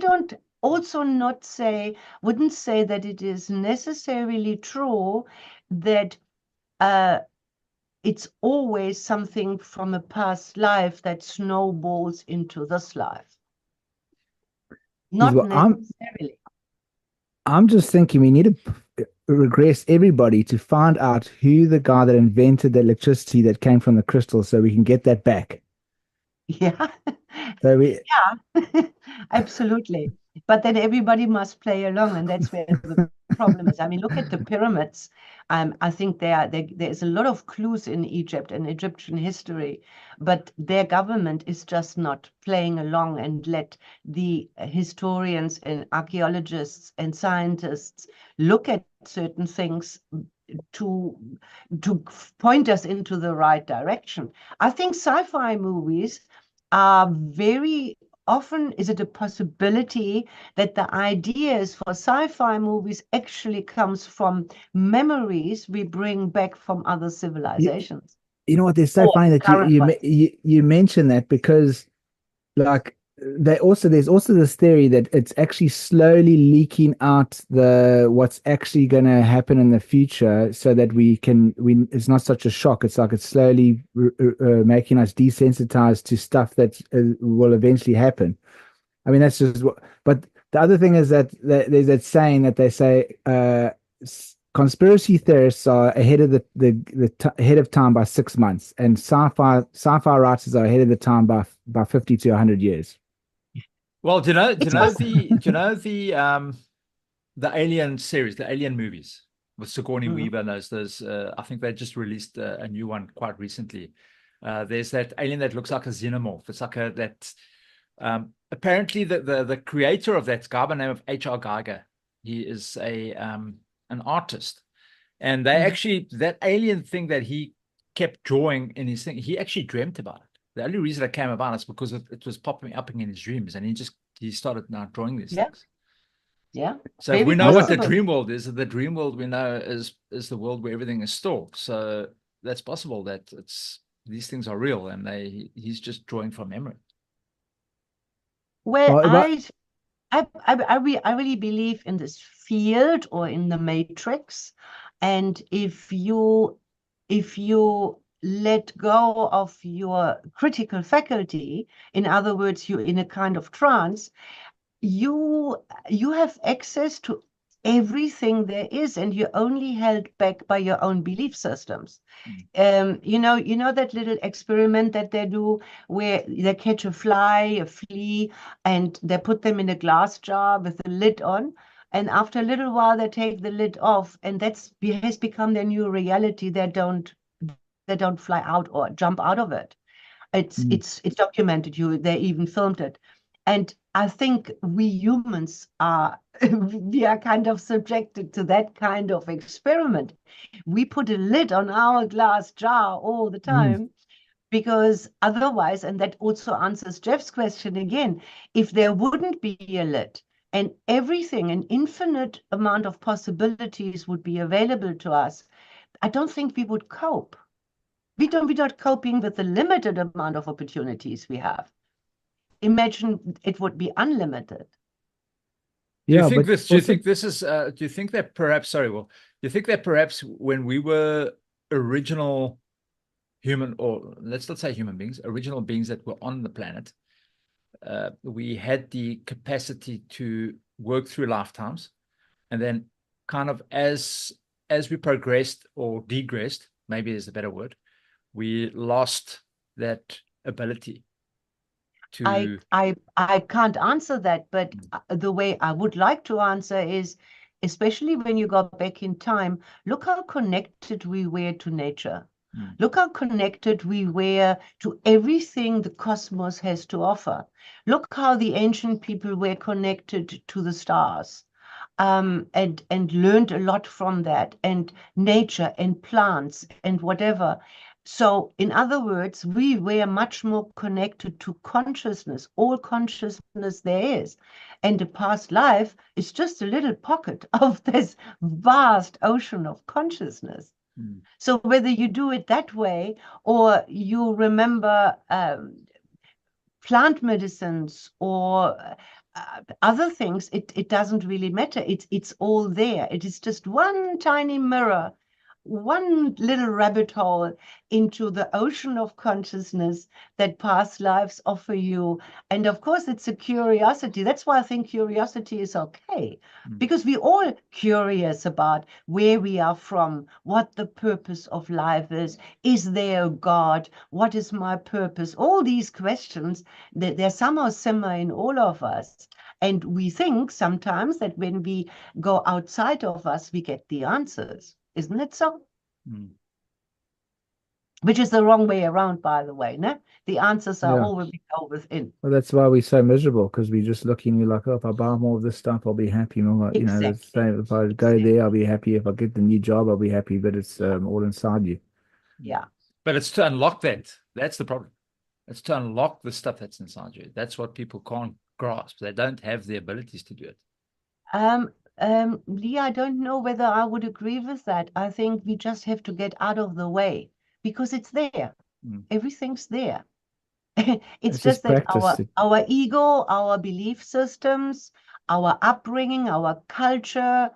D: wouldn't say that it is necessarily true that it's always something from a past life that snowballs into this life. Not necessarily.
C: I'm just thinking we need to regress everybody to find out who the guy that invented the electricity that came from the crystal so we can get that back.
D: Yeah.
C: So
D: yeah, absolutely. But then everybody must play along, and that's where the problem is. I mean, look at the pyramids. I think there's a lot of clues in Egypt and Egyptian history, but their government is just not playing along and let the historians and archaeologists and scientists look at certain things to point us into the right direction. I think sci-fi movies are very often, is it a possibility that the ideas for sci-fi movies actually comes from memories we bring back from other civilizations?
C: You know what? It's so funny that you mentioned that, because like there's also this theory that it's actually slowly leaking out what's actually going to happen in the future, so that it's not such a shock. It's like it's slowly making us desensitized to stuff that will eventually happen. I mean, that's just what. But the other thing is that there's that saying that they say conspiracy theorists are ahead of ahead of time by 6 months, and sci-fi writers are ahead of the time by 50 to 100 years.
B: Well, do you know the Alien series, the Alien movies with Sigourney Weaver and those I think they just released a new one quite recently. There's that alien that looks like a xenomorph. It's like apparently the creator of that guy by the name of H.R. Geiger. He is an artist, and they actually, that alien thing that he kept drawing in his thing, he actually dreamt about it. The only reason it came about is because it was popping up in his dreams, and he started now drawing these things.
D: Yeah.
B: So if we know what the dream world is, the dream world we know is the world where everything is stored. So that's possible that these things are real, and he's just drawing from memory.
D: Well, I really believe in this field, or in the matrix, and if you let go of your critical faculty, in other words, you're in a kind of trance, you have access to everything there is, and you're only held back by your own belief systems. You know that little experiment that they do where they catch a flea, and they put them in a glass jar with the lid on, And after a little while, they take the lid off, and has become their new reality. They don't fly out or jump out of it. It's documented. They even filmed it. And I think we humans we are kind of subjected to that kind of experiment. We put a lid on our glass jar all the time, because otherwise, and that also answers Jeff's question again, if there wouldn't be a lid and everything, an infinite amount of possibilities would be available to us, I don't think we would cope. We're not coping with the limited amount of opportunities we have. Imagine it would be unlimited.
B: Do you
C: Yeah,
B: think
C: but
B: this? Do you
C: also-
B: think this is? Do you think that perhaps? Sorry, Will. Do you think that perhaps when we were original human, or let's not say human beings, original beings that were on the planet, we had the capacity to work through lifetimes, and then kind of as we progressed or degressed, maybe is a better word, we lost that ability to.
D: I can't answer that, but the way I would like to answer is, especially when you go back in time, look how connected we were to nature. Look how connected we were to everything the cosmos has to offer. Look how the ancient people were connected to the stars, and learned a lot from that, and nature and plants and whatever. So in other words, we were much more connected to consciousness, all consciousness there is. And a past life is just a little pocket of this vast ocean of consciousness. So whether you do it that way, or you remember plant medicines or other things, it doesn't really matter. It's all there. It is just one tiny mirror, one little rabbit hole into the ocean of consciousness that past lives offer you. And of course, it's a curiosity. That's why I think curiosity is okay, because we're all curious about where we are from, what the purpose of life is there a God, what is my purpose? All these questions, they're somehow simmer in all of us. And we think sometimes that when we go outside of us, we get the answers. Isn't it so? Which is the wrong way around, by the way. No? The answers are all within.
C: Well, that's why we're so miserable, because we're just looking, we're like, oh, if I buy more of this stuff, I'll be happy. More, you know, it's the same. If I go there, I'll be happy. If I get the new job, I'll be happy. But it's all inside you.
D: Yeah.
B: But it's to unlock that. That's the problem. It's to unlock the stuff that's inside you. That's what people can't grasp. They don't have the abilities to do it.
D: Lee, I don't know whether I would agree with that. I think we just have to get out of the way, because it's there. Everything's there. It's just that our ego, our belief systems, our upbringing, our culture,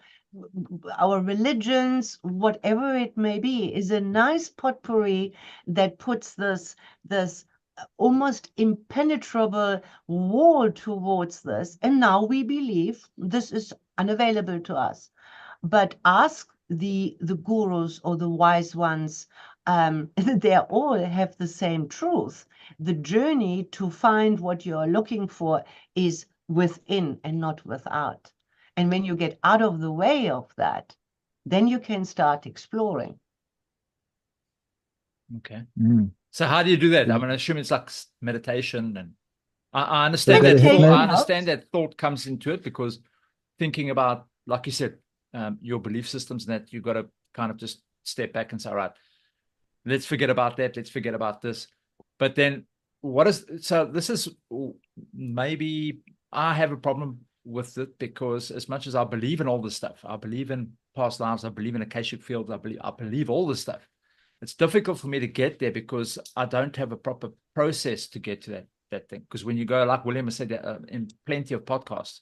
D: our religions, whatever it may be, is a nice potpourri that puts this almost impenetrable wall towards this. And now we believe this is unavailable to us. But ask the gurus or the wise ones, they all have the same truth. The journey to find what you're looking for is within and not without. And when you get out of the way of that, then you can start exploring.
B: Okay. So how do you do that? I'm going to assume it's like meditation, and I understand
D: Meditation
B: that.
D: helps.
B: I understand that thought comes into it, because thinking about, like you said, your belief systems, and that you've got to kind of just step back and say, all right, let's forget about that. Let's forget about this. But then this is maybe I have a problem with it, because as much as I believe in all this stuff, I believe in past lives, I believe in Akashic fields, I believe all this stuff. It's difficult for me to get there, because I don't have a proper process to get to that thing. Because when you go, like William has said, in plenty of podcasts,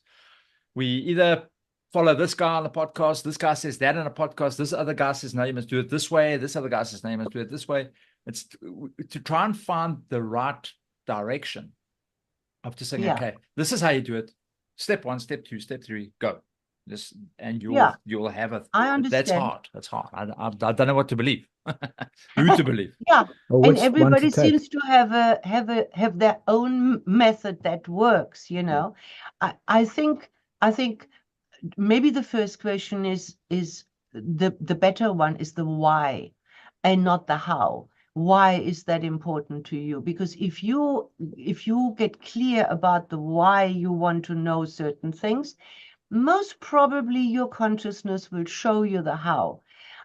B: we either follow this guy on the podcast, this guy says that in a podcast, this other guy says, no, you must do it this way, this other guy says, no, you must do it this way. It's to try and find the right direction of just saying, okay, this is how you do it. Step 1, step 2, step 3, go. This, and you'll have a.
D: I understand.
B: That's hard. I don't know what to believe. Who to believe?
D: Yeah,
C: Or
D: and
C: which one
D: everybody
C: to take.
D: seems to have their own method that works. You know, I think maybe the first question is the better one is the why and not the how. Why is that important to you? Because if you get clear about the why you want to know certain things, most probably your consciousness will show you the how.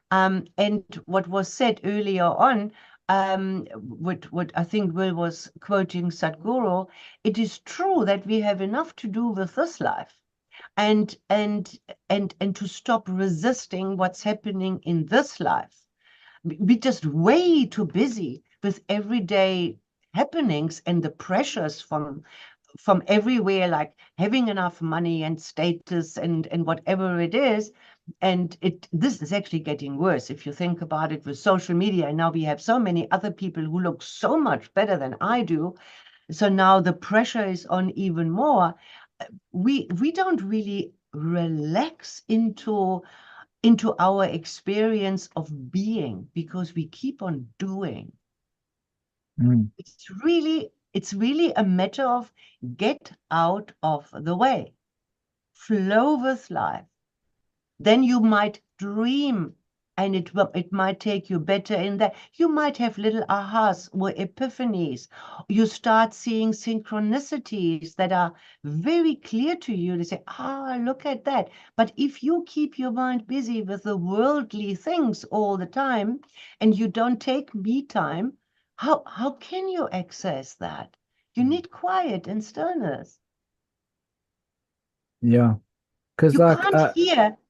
D: And what was said earlier on, what I think Will was quoting Sadhguru, it is true that we have enough to do with this life, and to stop resisting what's happening in this life. We're just way too busy with everyday happenings and the pressures from everywhere, like having enough money and status and whatever it is. And this is actually getting worse if you think about it with social media. And now we have so many other people who look so much better than I do. So now the pressure is on even more. We don't really relax into our experience of being, because we keep on doing. It's really a matter of get out of the way, flow with life. Then you might dream, and it might take you better in that. You might have little ahas or epiphanies. You start seeing synchronicities that are very clear to you. They say, look at that. But if you keep your mind busy with the worldly things all the time, and you don't take me time, how can you access that? You need quiet and stillness.
C: Yeah. Because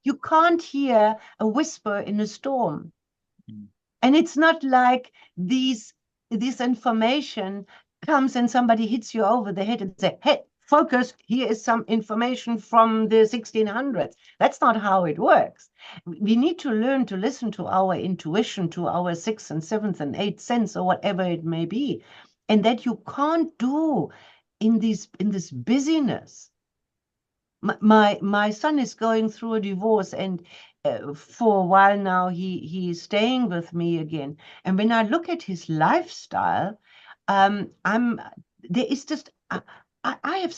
D: You can't hear a whisper in a storm. And it's not like this information comes and somebody hits you over the head and say, hey, focus, here is some information from the 1600s. That's not how it works. We need to learn to listen to our intuition, to our sixth and seventh and eighth sense, or whatever it may be. And that you can't do in this busyness. My son is going through a divorce, and for a while now he's staying with me again. And when I look at his lifestyle, there is just I have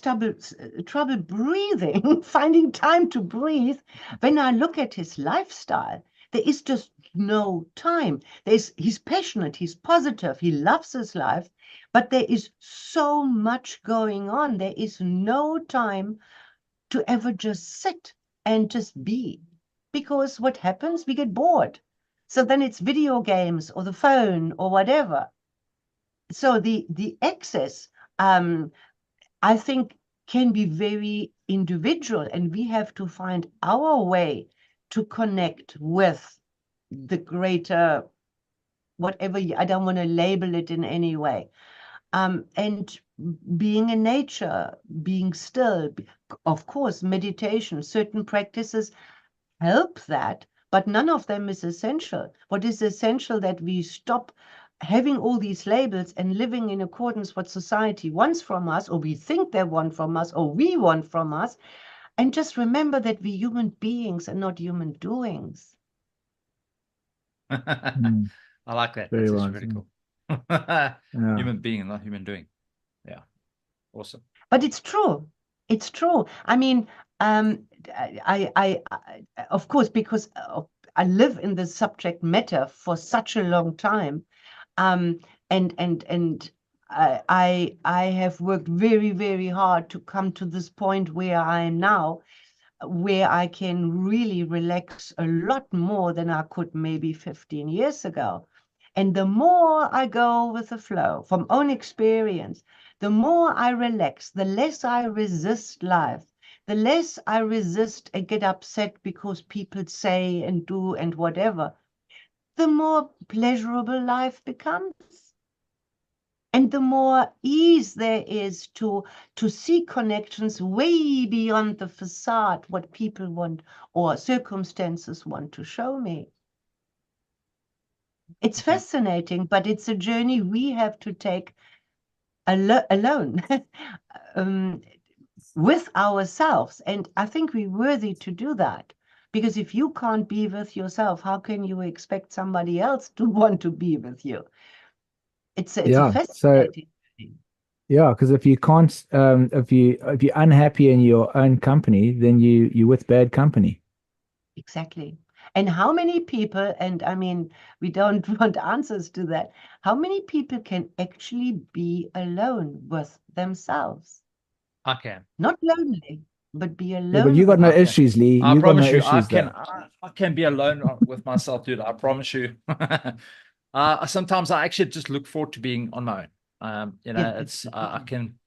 D: trouble breathing, finding time to breathe. When I look at his lifestyle, there is just no time. He's passionate, he's positive, he loves his life, but there is so much going on. There is no time to ever just sit and just be. Because what happens? We get bored. So then it's video games or the phone or whatever. So the excess, I think, can be very individual, and we have to find our way to connect with the greater, whatever, I don't want to label it in any way. And being in nature, being still, of course, meditation, certain practices help that, but none of them is essential. What is essential that we stop having all these labels and living in accordance what society wants from us, or we think they want from us, or we want from us, and just remember that we're human beings and not human doings.
B: I like that.
C: Very
B: That's
C: well.
B: really cool. Human being, not human doing. Yeah, awesome.
D: But it's true. It's true. I mean, I of course, because I live in the subject matter for such a long time, and I have worked very, very hard to come to this point where I am now, where I can really relax a lot more than I could maybe 15 years ago. And the more I go with the flow from own experience, the more I relax, the less I resist life, the less I resist and get upset because people say and do and whatever, the more pleasurable life becomes. And the more ease there is to see connections way beyond the facade, what people want or circumstances want to show me. It's fascinating, but it's a journey we have to take alone with ourselves. And I think we're worthy to do that. Because if you can't be with yourself, how can you expect somebody else to want to be with you? It's a fascinating thing.
C: Yeah, because if you can't, if you're unhappy in your own company, then you're with bad company.
D: Exactly. And how many people, and I mean, we don't want answers to that, how many people can actually be alone with themselves?
B: I can.
D: Not lonely, but be
C: Yeah, but
D: alone
C: you got
D: with
C: no
B: I can.
C: issues, Lee.
B: I
C: You got no
B: promise you, I
C: issues
B: can.
C: though.
B: I can be alone with myself, dude. I promise you. Sometimes I actually just look forward to being on my own.
D: Yeah.
B: It's I can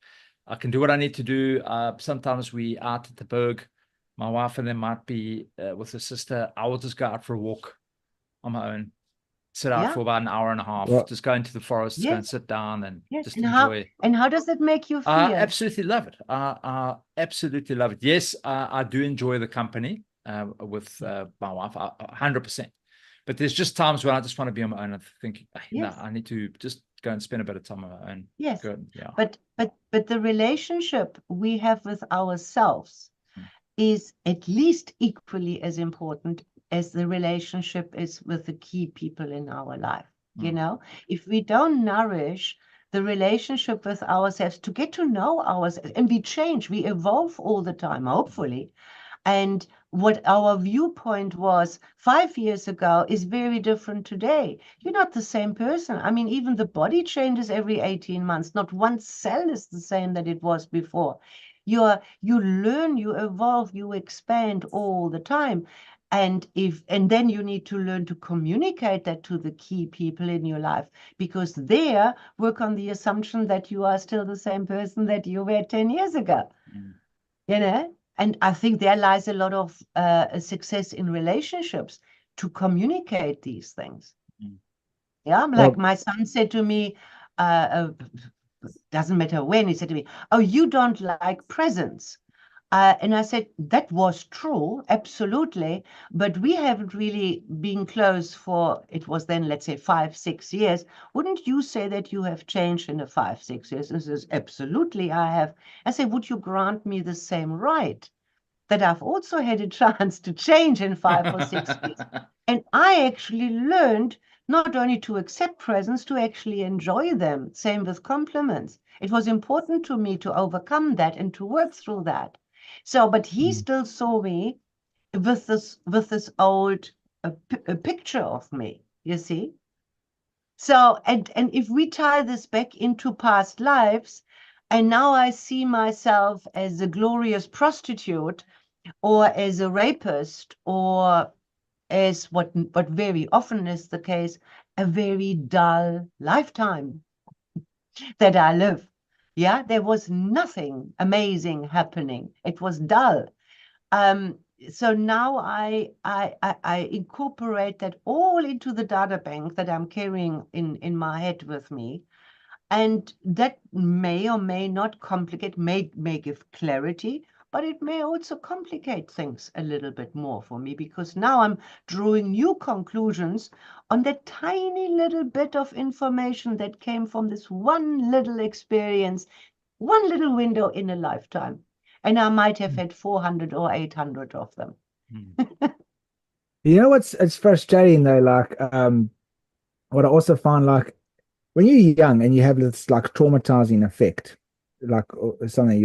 B: do what I need to do. Sometimes we out at the Berg. My wife and them might be with her sister. I will just go out for a walk on my own, sit out
D: Yeah.
B: for about an hour and a half,
C: Well,
B: just go into the forest, go and
D: Yes.
B: sit down and
D: Yes.
B: just
D: And
B: enjoy.
D: how does it make you
B: I
D: feel?
B: absolutely love it. I absolutely love it. Yes, I do enjoy the company with my wife, 100%. But there's just times when I just want to be on my own and think, no,
D: Yes.
B: I need to just go and spend a bit of time on my own.
D: Yes.
B: Good. Yeah.
D: But the relationship we have with ourselves is at least equally as important as the relationship is with the key people in our life. You know, if we don't nourish the relationship with ourselves to get to know ourselves, and we change, we evolve all the time, hopefully. And what our viewpoint was 5 years ago is very different today. You're not the same person. I mean, even the body changes every 18 months. Not one cell is the same that it was before. You learn, you evolve, you expand all the time. And then you need to learn to communicate that to the key people in your life, because they work on the assumption that you are still the same person that you were 10 years ago. You know, and I think there lies a lot of success in relationships, to communicate these things. Yeah, like
C: well,
D: my son said to me, doesn't matter when, he said to me, "Oh, you don't like presents." And I said, that was true, absolutely. But we haven't really been close for, it was then, let's say, 5, 6 years. Wouldn't you say that you have changed in the 5, 6 years? And he says, absolutely, I have. I say, would you grant me the same right that I've also had a chance to change in 5 or 6 years? And I actually learned not only to accept presents, to actually enjoy them. Same with compliments. It was important to me to overcome that and to work through that. So, but he still saw me with this old picture of me, you see. So, and if we tie this back into past lives, and now I see myself as a glorious prostitute, or as a rapist, or as what very often is the case, a very dull lifetime that I live. Yeah, there was nothing amazing happening. It was dull. So now I incorporate that all into the data bank that I'm carrying in my head with me. And that may or may not complicate, may give clarity, but it may also complicate things a little bit more for me, because now I'm drawing new conclusions on that tiny little bit of information that came from this one little experience, one little window in a lifetime. And I might have had 400 or 800 of them.
C: you know what's it's frustrating though, like what I also find, like when you're young and you have this like traumatizing effect, like something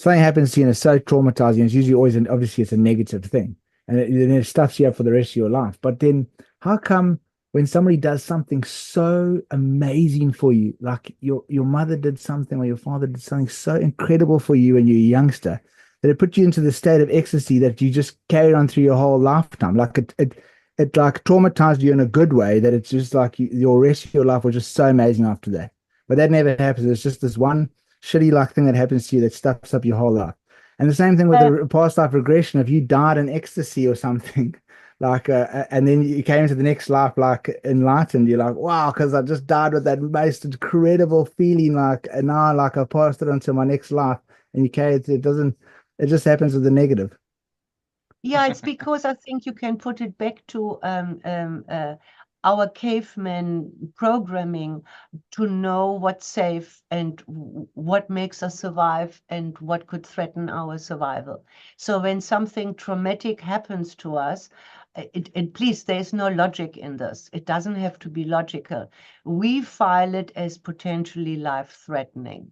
C: something happens to you and it's so traumatizing, it's usually always obviously it's a negative thing, and it stuffs you up for the rest of your life. But then how come when somebody does something so amazing for you, like your mother did something or your father did something so incredible for you when you're a youngster, that it put you into the state of ecstasy that you just carried on through your whole lifetime? Like it like traumatized you in a good way, that it's just like your rest of your life was just so amazing after that. But that never happens. It's just this one shitty like thing that happens to you that stuffs up your whole life. And the same thing with the past life regression. If you died in ecstasy or something, like, and then you came into the next life like enlightened, you're like, wow, because I just died with that most incredible feeling, like, and now like I passed it on to my next life, and you carry it. It doesn't. It just happens with the negative.
D: Yeah, it's because I think you can put it back to our caveman programming, to know what's safe and what makes us survive and what could threaten our survival. So when something traumatic happens to us, and please, there's no logic in this. It doesn't have to be logical. We file it as potentially life-threatening.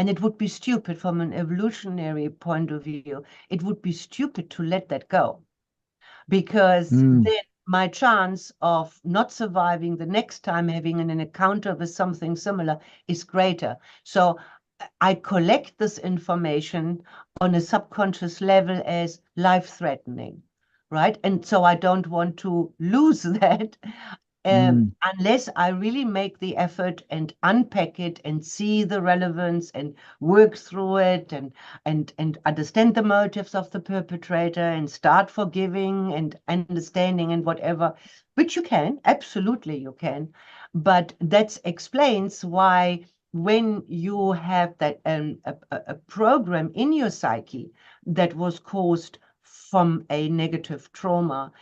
D: And it would be stupid from an evolutionary point of view. It would be stupid to let that go, because then my chance of not surviving the next time having an encounter with something similar is greater. So I collect this information on a subconscious level as life-threatening, right? And so I don't want to lose that. Unless I really make the effort and unpack it and see the relevance and work through it and understand the motives of the perpetrator and start forgiving and understanding and whatever, which you can, absolutely you can. But that explains why when you have that a program in your psyche that was caused from a negative trauma,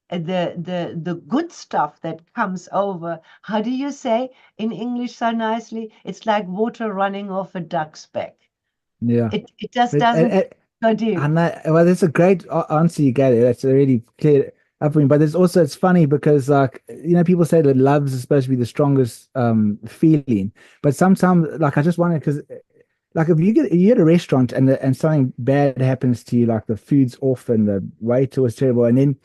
D: the good stuff that comes over, how do you say in English so nicely? It's like water running off a duck's back.
C: Yeah.
D: It just
C: But,
D: doesn't go deep.
C: and well, that's a great answer you gave. That's a really clear upbringing. But there's also, it's funny because, like, people say that love is supposed to be the strongest feeling. But sometimes, like, I just wonder, because, like, if you're at a restaurant and something bad happens to you, like the food's off and the waiter was terrible, and then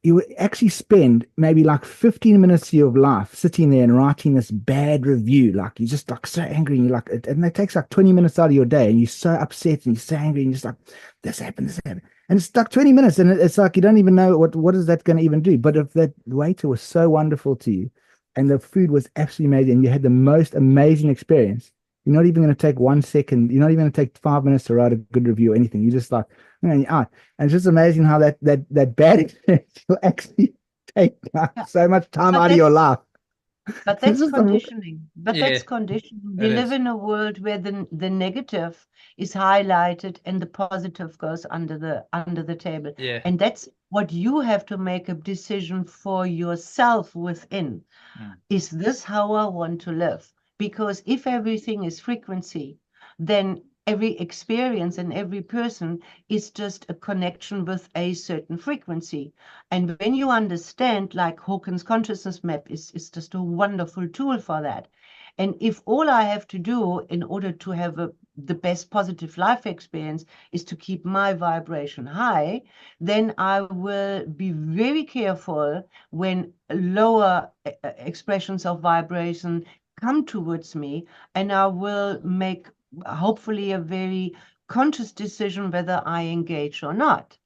C: you would actually spend maybe like 15 minutes of your life sitting there and writing this bad review. Like, you're just like so angry, and you're like, and it takes like 20 minutes out of your day, and you're so upset and you're so angry, and you're just like, this happened. And it's like 20 minutes, and it's like you don't even know what is that going to even do. But if that waiter was so wonderful to you and the food was absolutely amazing and you had the most amazing experience, you're not even going to take 1 second, you're not even going to take 5 minutes to write a good review or anything. You're just like, and it's just amazing how that bad experience will actually take so much time out of your life.
D: But that's conditioning. That's conditioning. We
B: It
D: live
B: is.
D: in a world where the negative is highlighted and the positive goes under the table.
B: Yeah.
D: And that's what you have to make a decision for yourself within. Is this how I want to live? Because if everything is frequency, then every experience and every person is just a connection with a certain frequency. And when you understand, like Hawkins consciousness map is just a wonderful tool for that. And if all I have to do in order to have the best positive life experience is to keep my vibration high, then I will be very careful when lower expressions of vibration come towards me, and I will make hopefully a very conscious decision whether I engage or not.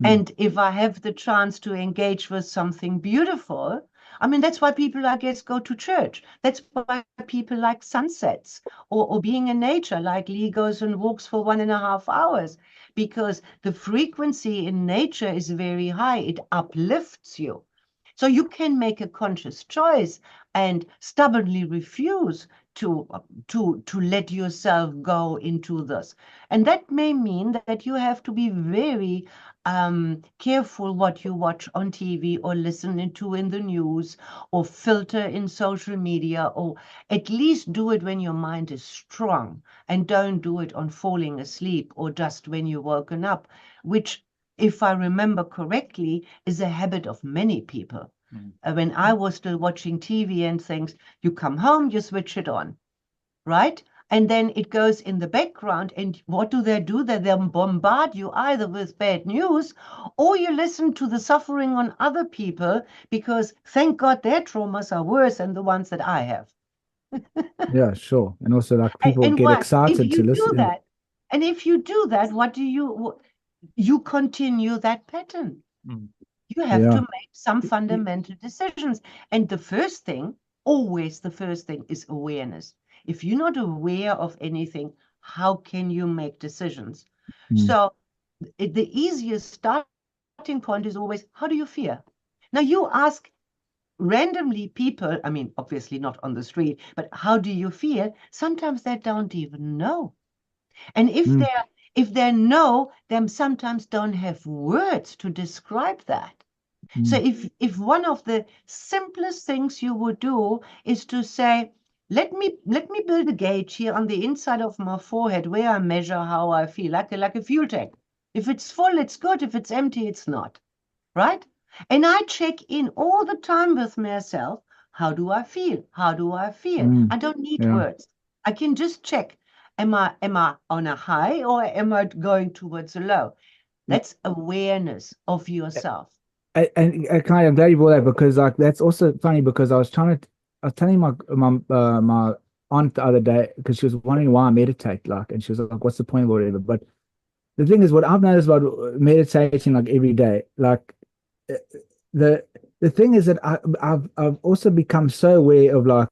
D: And if I have the chance to engage with something beautiful, I mean, that's why people, I guess, go to church. That's why people like sunsets or being in nature, like Lee goes and walks for 1.5 hours, because the frequency in nature is very high. It uplifts you. So you can make a conscious choice and stubbornly refuse to let yourself go into this. And that may mean that you have to be very careful what you watch on TV or listen to in the news or filter in social media, or at least do it when your mind is strong, and don't do it on falling asleep or just when you're woken up, which, if I remember correctly, is a habit of many people. When I was still watching TV and things, you come home, you switch it on, right? And then it goes in the background, and what do? They bombard you either with bad news, or you listen to the suffering on other people, because thank God their traumas are worse than the ones that I have.
C: Yeah, sure. And also, like, people
D: And
C: get
D: why?
C: excited
D: If
C: to
D: you
C: listen.
D: do that, and if you do that, what do you continue that pattern? You have to make some fundamental decisions. And the first thing, always the first thing, is awareness. If you're not aware of anything, how can you make decisions? So the easiest starting point is always, how do you feel? Now you ask randomly people, I mean, obviously not on the street, but how do you feel? Sometimes they don't even know. And if they know, they sometimes don't have words to describe that. So if one of the simplest things you would do is to say, let me build a gauge here on the inside of my forehead where I measure how I feel, like a fuel tank. If it's full, it's good. If it's empty, it's not. Right? And I check in all the time with myself. How do I feel? How do I feel? I don't need
C: Yeah.
D: words. I can just check. Am I on a high or am I going towards a low? That's awareness of yourself.
C: And Kai, I'm glad you brought that, because like that's also funny, because I was telling my aunt the other day, because she was wondering why I meditate, like, and she was like, "What's the point of whatever?" But the thing is, what I've noticed about meditating, like every day, like uh, the the thing is that I've also become so aware of like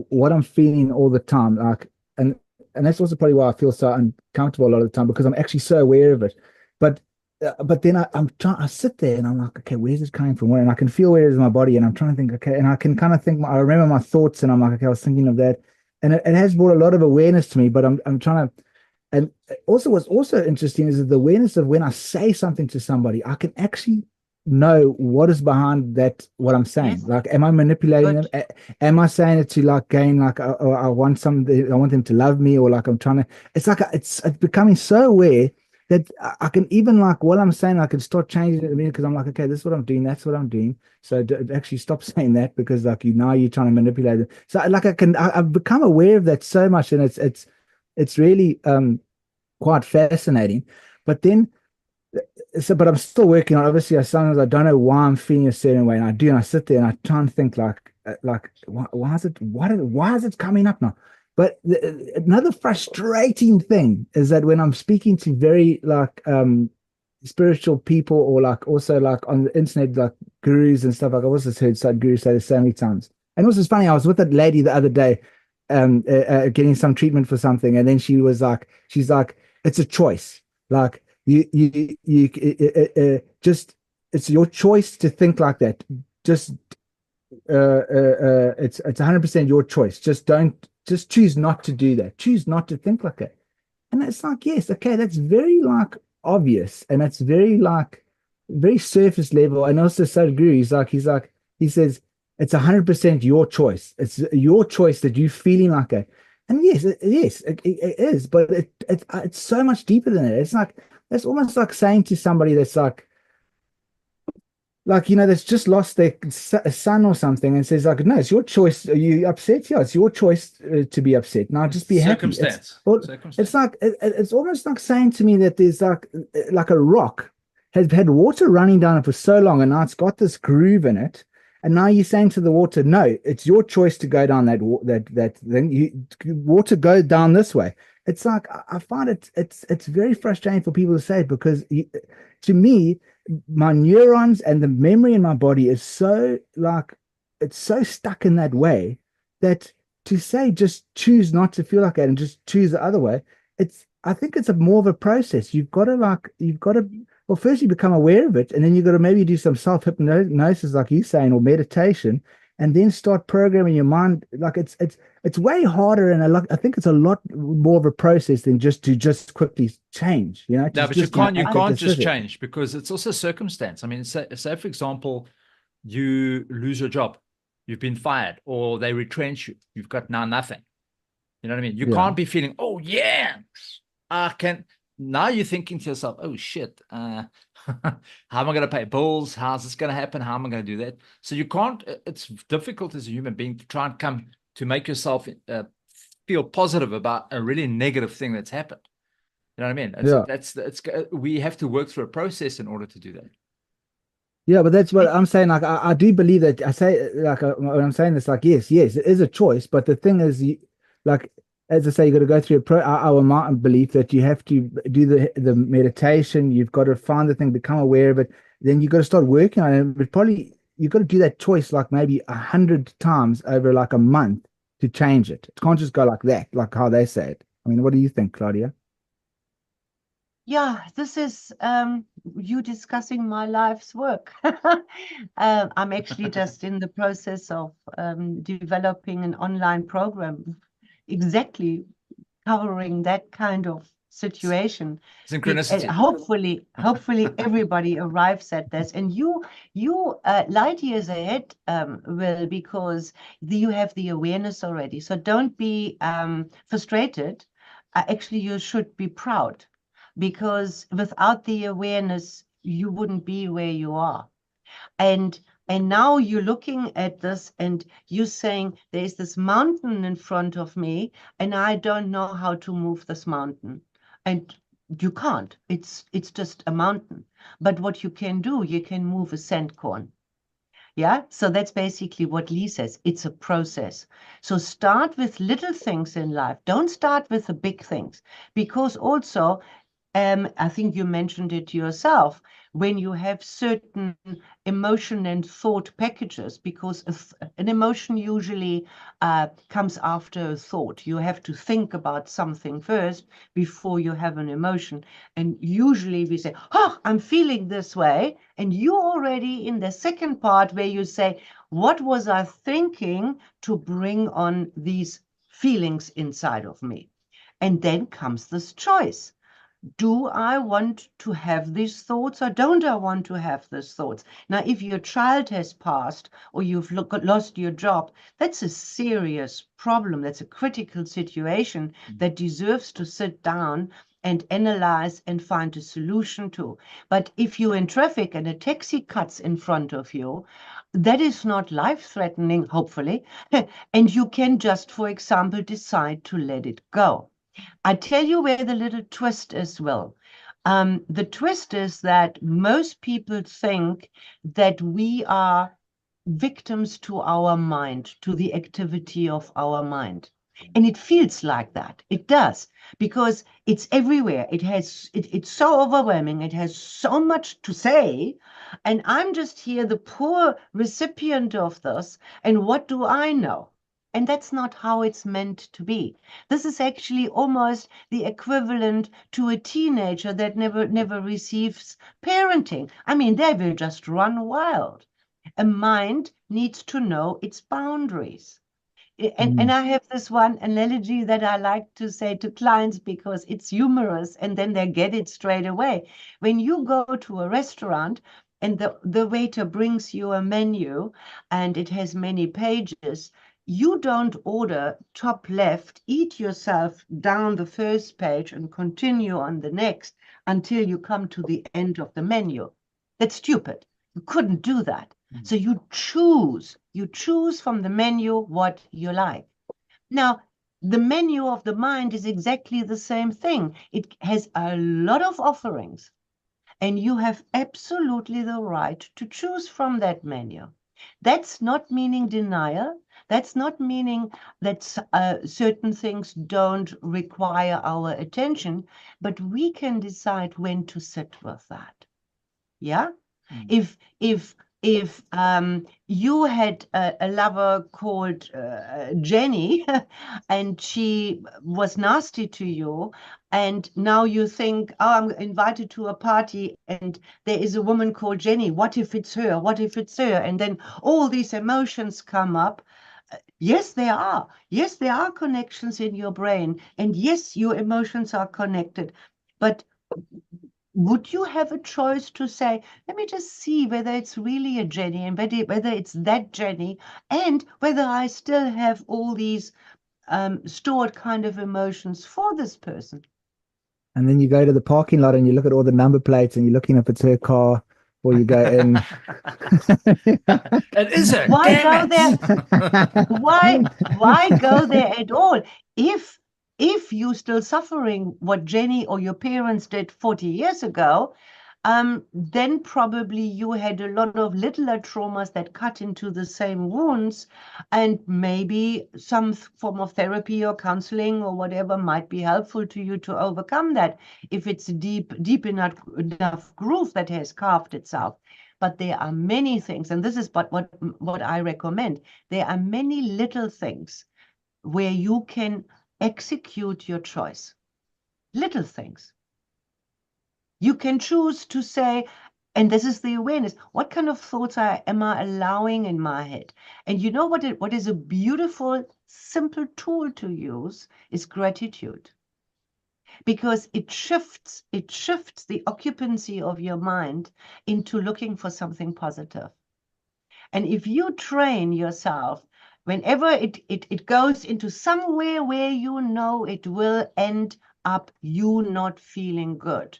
C: what I'm feeling all the time, like, and that's also probably why I feel so uncomfortable a lot of the time, because I'm actually so aware of it. But then I sit there and I'm like, okay, where's this coming from? Where? And I can feel where it is in my body, and I'm trying to think, okay, and I can kind of think, I remember my thoughts, and I'm like, okay, I was thinking of that, and it has brought a lot of awareness to me. But I'm trying to, and also what's also interesting is the awareness of when I say something to somebody, I can actually know what is behind that, what I'm saying.
D: Yes.
C: Like, am I manipulating
D: Good.
C: them? Am I saying it to like gain, like, I want something, I want them to love me, or like I'm trying to, it's like, it's becoming so aware that I can even, like, what I'm saying, I can start changing it, because I'm like, okay, this is what I'm doing, that's what I'm doing. So actually stop saying that, because like now you're trying to manipulate it. So like I've become aware of that so much, and it's really quite fascinating. But then, but I'm still working on. Obviously, sometimes I don't know why I'm feeling a certain way, and I do, and I sit there and I try and think like why is it, why is it coming up now? But another frustrating thing is that when I'm speaking to very like spiritual people, or like also like on the internet, like gurus and stuff, like I've also heard some gurus say this so many times. And also, it's funny, I was with that lady the other day, getting some treatment for something, and then she's like, it's a choice. Like, you just, it's your choice to think like that. Just it's 100% your choice. Just choose not to do that. Choose not to think like that. And it's like, yes, okay, that's very like obvious, and that's very like very surface level. And also Sadhguru, he says it's 100% your choice. It's your choice that you feeling like that. And yes, it is, but it's so much deeper than it. It's like, that's almost like saying to somebody that's like, that's just lost their son or something, and says like, no, it's your choice. Are you upset? Yeah, it's your choice to be upset. Now just be happy. It's like, it's almost like saying to me that there's like a rock has had water running down it for so long, and now it's got this groove in it, and now you're saying to the water, no, it's your choice to go down that thing. Water go down this way. It's like, I find it's very frustrating for people to say it, because to me, my neurons and the memory in my body is so like, it's so stuck in that way, that to say just choose not to feel like that and just choose the other way, I think it's more of a process. You've got to, well, first you become aware of it, and then you've got to maybe do some self-hypnosis, like you're saying, or meditation, and then start programming your mind. Like, it's way harder, and I think it's a lot more of a process than just to quickly change.
B: No, but you can't just change, because it's also circumstance. I mean, say for example, you lose your job, you've been fired, or they retrench you, you've got now nothing. You know what I mean? You can't be feeling, oh yeah, I can. Now you're thinking to yourself, oh shit, how am I going to pay bills? How's this going to happen? How am I going to do that? So you can't, it's difficult as a human being to try and come to make yourself feel positive about a really negative thing that's happened. You know what I mean? We have to work through a process in order to do that.
C: Yeah, but that's what I'm saying. Like, I do believe that. I say, like, when I'm saying this, like, yes, it is a choice. But the thing is, like, as I say, you got to go through our belief that you have to do the meditation. You've got to find the thing, become aware of it. Then you got to start working on it. But probably you've got to do that choice like maybe 100 times over like a month to change it. It can't just go like that, like how they say it. I mean, what do you think, Claudia?
D: Yeah, this is you discussing my life's work. I'm actually just in the process of developing an online program exactly covering that kind of situation.
B: Synchronicity.
D: Hopefully everybody arrives at this, and you light years ahead, Will, because you have the awareness already. So don't be frustrated. Actually, you should be proud, because without the awareness, you wouldn't be where you are. And now you're looking at this and you're saying, there's this mountain in front of me, and I don't know how to move this mountain. And you can't. It's just a mountain. But what you can do, you can move a sand corn. Yeah, so that's basically what Lee says. It's a process. So start with little things in life. Don't start with the big things, because also, I think you mentioned it yourself, when you have certain emotion and thought packages, because an emotion usually comes after a thought. You have to think about something first before you have an emotion. And usually we say, oh, I'm feeling this way. And you're already in the second part where you say, what was I thinking to bring on these feelings inside of me? And then comes this choice. Do I want to have these thoughts, or don't I want to have these thoughts? Now, if your child has passed or you've lost your job, that's a serious problem. That's a critical situation that deserves to sit down and analyze and find a solution to. But if you're in traffic and a taxi cuts in front of you, that is not life-threatening, hopefully, and you can just, for example, decide to let it go. I tell you where the little twist is, Will. The twist is that most people think that we are victims to our mind, to the activity of our mind. And it feels like that. It does, because it's everywhere. It's so overwhelming. It has so much to say. And I'm just here, the poor recipient of this. And what do I know? And that's not how it's meant to be. This is actually almost the equivalent to a teenager that never receives parenting. I mean, they will just run wild. A mind needs to know its boundaries. And I have this one analogy that I like to say to clients because it's humorous, and then they get it straight away. When you go to a restaurant and the waiter brings you a menu and it has many pages, you don't order top left, eat yourself down the first page and continue on the next until you come to the end of the menu. That's stupid. You couldn't do that. So you choose from the menu what you like. Now, the menu of the mind is exactly the same thing. It has a lot of offerings, and you have absolutely the right to choose from that menu. That's not meaning denial. That's not meaning that certain things don't require our attention, but we can decide when to sit with that. Yeah? If you had a lover called Jenny and she was nasty to you, and now you think, oh, I'm invited to a party and there is a woman called Jenny. What if it's her? What if it's her? And then all these emotions come up. Yes, there are. Yes, there are connections in your brain. And yes, your emotions are connected. But would you have a choice to say, let me just see whether it's really a Jenny and whether it's that Jenny, and whether I still have all these stored kind of emotions for this person?
C: And then you go to the parking lot and you look at all the number plates and you're looking if it's her car, or you go in.
B: It is her.
D: Why
B: Damn
D: go there? Why go there at all? If you're still suffering what Jenny or your parents did 40 years ago, then probably you had a lot of littler traumas that cut into the same wounds, and maybe some form of therapy or counseling or whatever might be helpful to you to overcome that, if it's a deep enough groove that has carved itself. But there are many things, and this is what I recommend. There are many little things where you can execute your choice. Little things. You can choose to say, and this is the awareness, what kind of thoughts am I allowing in my head? And you know what is a beautiful, simple tool to use is gratitude. Because it shifts the occupancy of your mind into looking for something positive. And if you train yourself, whenever it goes into somewhere where you know it will end up you not feeling good.